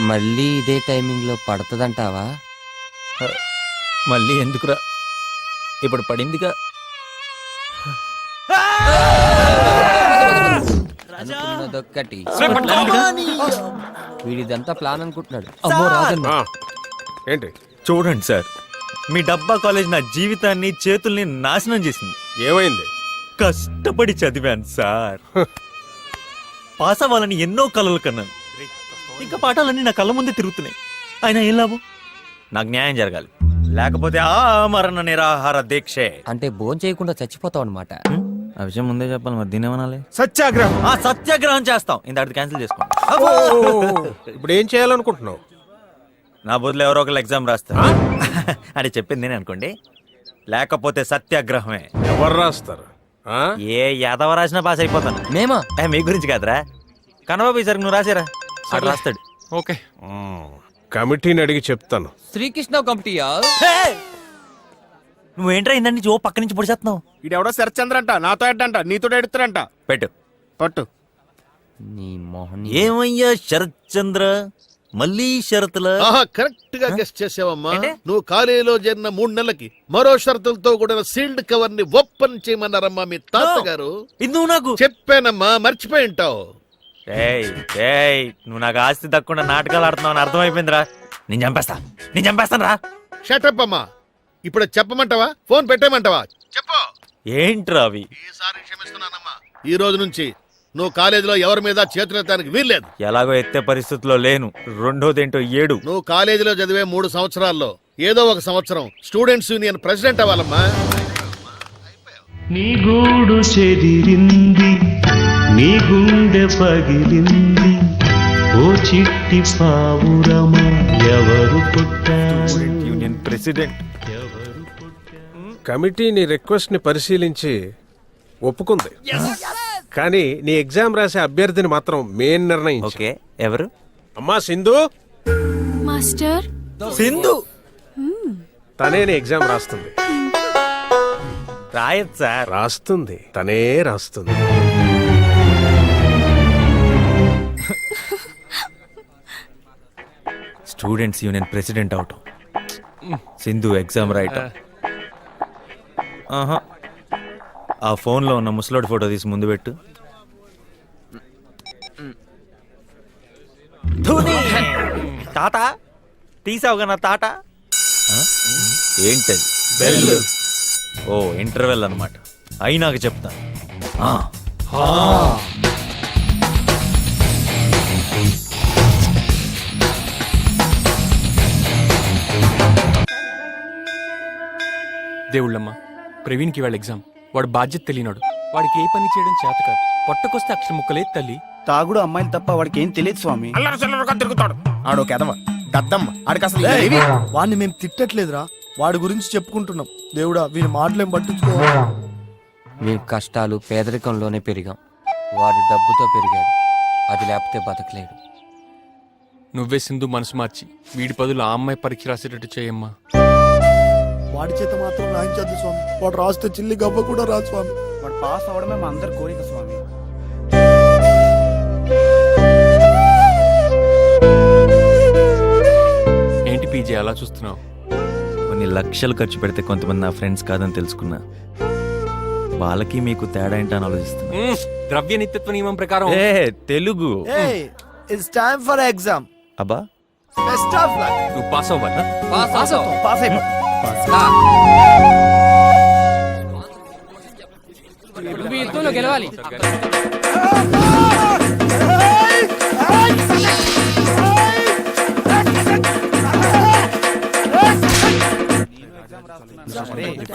మళ్ళీ ఇదే టైమింగ్ లో పడుతుందంటావా? మళ్ళీ ఎందుకురా, ఇప్పుడు పడిందిగా. అనుకున్నదొక్కటి. వీడిదంతా ప్లాన్ అనుకుంటున్నాడు. అమ్మో రాజన్న. ఏంటి? చూడండి సార్, మీ డబ్బా కాలేజ్ నా జీవితాన్ని చేతుల్ని నాశనం చేసింది. ఏమైంది? కష్టపడి చదివాను సార్. పాస్ అవ్వాలని ఎన్నో కలలు కన్నాను. ఇంకా పాఠాలన్నీ నా కళ్ళ ముందే తిరుగుతున్నాయి. అయినా ఏం లాభం? నాకు న్యాయం జరగాలి, లేకపోతే మరణ నిరాహార దీక్షే. అంటే భోజనం చేయకుండా చచ్చిపోతావు అనమాట. ఆ విషయం ముందే చెప్పాలి, మరి దీని ఏమనాలి? సత్యాగ్రహం. సత్యాగ్రహం చేస్తాం. ఇంత క్యాన్సిల్ చేసుకోండి. ఇప్పుడు ఏం చేయాలనుకుంటున్నావు? నా బదులు ఎవరో ఒకళ్ళు ఎగ్జామ్ రాస్తారు అని చెప్పింది నేను అనుకోండి, లేకపోతే సత్యాగ్రహమే. ఎవరు రాస్తారు? ఏ యాదవ రాసినా పాస్ అయిపోతాను. మేమా? మీ గురించి కాదురా, కన్నబాబు ఈసారి నువ్వు రాసారా, అక్కడ రాస్తాడు. ఓకే, కమిటీని అడిగి చెప్తాను. శ్రీకృష్ణ కమిటీయా? నువ్వేంట్రా ఇందండి ఓ పక్క నుంచి పొడిచేస్తున్నావు? ఇడెవడో శరత్చంద్ర అంట, నాతో ఎడ్డంట, నీతో ఎడుతారంట. పెట్టు పట్టు. నీ మొహన్. ఏమయ్యా శరత్ చంద్ర, మళ్ళీ షరతుల? కరెక్ట్ గా గెస్ట్ చేసావమ్మా. నువ్వు కాలేజీలో చేరిన 3 నెలలకి మరో షరతులతో కూడిన సీల్డ్ కవర్ ని ఓపెన్ చేయమన్నారమ్మా మీ తాతగారు. నువ్వు నాకు చెప్పానమ్మా, మర్చిపోయి ఉంటావు. నువ్వు నాకు ఆస్తి దక్కకుండా నాటకాలు ఆడుతున్నావు అని అర్థమైపోయిందిరా. నేను చంపేస్తాను రా. షటప్ అమ్మా. ఇప్పుడు చెప్పమంటావా, ఫోన్ పెట్టేమంటావా? చెప్పు. ఏంట్రా అవి? ఈసారి క్షమిస్తున్నానమ్మా. ఈ రోజు నుంచి నువ్వు కాలేజీలో ఎవరి మీద చేతులెత్తడానికి వీల్లేదు. ఎలాగో ఎత్తే పరిస్థితుల్లో లేను. రెండోదేంటో 7. నువ్వు కాలేజీలో చదివే 3 సంవత్సరాల్లో ఏదో ఒక సంవత్సరం స్టూడెంట్స్ యూనియన్ ప్రెసిడెంట్ అవ్వాలమ్మా. నీ గూడు చెదిరింది, నీ గుండె పగిలింది, ఓ చిట్టి పావురమా ఎవరు కొట్టారు? Union president. కమిటీ నీ రిక్వెస్ట్ ని పరిశీలించి ఒప్పుకుంది. కానీ నీ ఎగ్జామ్ రాసే అభ్యర్థిని మాత్రం మేం నిర్ణయించాం. ఓకే, ఎవరు? అమ్మా సింధు. మాస్టర్ సింధు తనే నీ ఎగ్జామ్ రాస్తుంది. రాయత్ సార్. రాస్తుంది, తనే రాస్తుంది. స్టూడెంట్స్ యూనియన్ ప్రెసిడెంట్ అవటం, సింధు ఎగ్జామ్ రాయటం. ఆహా, ఆ ఫోన్లో ఉన్న ముసలోడి ఫోటో తీసి ముందు పెట్టు. తాత తీసావుగా నా తాట. ఏంటది? ఓ ఇంటర్వెల్ అన్నమాట. అయినాక చెప్తాను. దేవుళ్ళమ్మ, ప్రవీణ్కి వాళ్ళ ఎగ్జామ్. వాడు బాధ్యత తెలియనాడు. వాడికి ఏ పని చేయడం చేత కాదు. పొట్టకొస్తే అక్షరం ముక్కలేదు తల్లి. తాగుడు అమ్మాయిలు తప్ప వాడికి ఏం తెలియదు స్వామి. తిరుగుతాడు. ఆడో కెదవ దద్దమ్మ. ఆడికి అసలు వాడిని మేము తిట్టట్లేదురా, వాడి గురించి చెప్పుకుంటున్నాం. దేవుడా వీని మాటలేం పట్టించుకో. మేము కష్టాలు పేదరికంలోనే పెరిగాం. వాడు డబ్బుతో పెరిగాడు. అది లేకపోతే బతకలేడు. నువ్వే సింధు మనసు మార్చి వీడి బదులు ఆ అమ్మాయి పరీక్ష రాసేటట్టు చేయమ్మా. వాడి చేత మాత్రం రాయించద్దు స్వామి. వాడు రాస్తే చిల్లి గవ్వ కూడా రాదు స్వామి. వాడు పాస్ అవడమే మా అందరి కోరిక స్వామి. ఏంటి పీజే అలా చూస్తున్నావు? కొన్ని లక్షలు ఖర్చు పెడితే కొంతమంది నా ఫ్రెండ్స్ కాదని తెలుసుకున్నా. వాళ్ళకి మీకు తేడా ఏంటని ఆలోచిస్తున్నా. ద్రవ్య నిత్యత్వ నియమం ప్రకారం ఏ Telugu it's time for exam. అబ్బా బెస్ట్ ఆఫ్ లక్. నువ్వు పాస్ అవ్వాలి. పాస్ అయిపో. నువ్వు ఈ యుద్ధంలో గెలవాలి.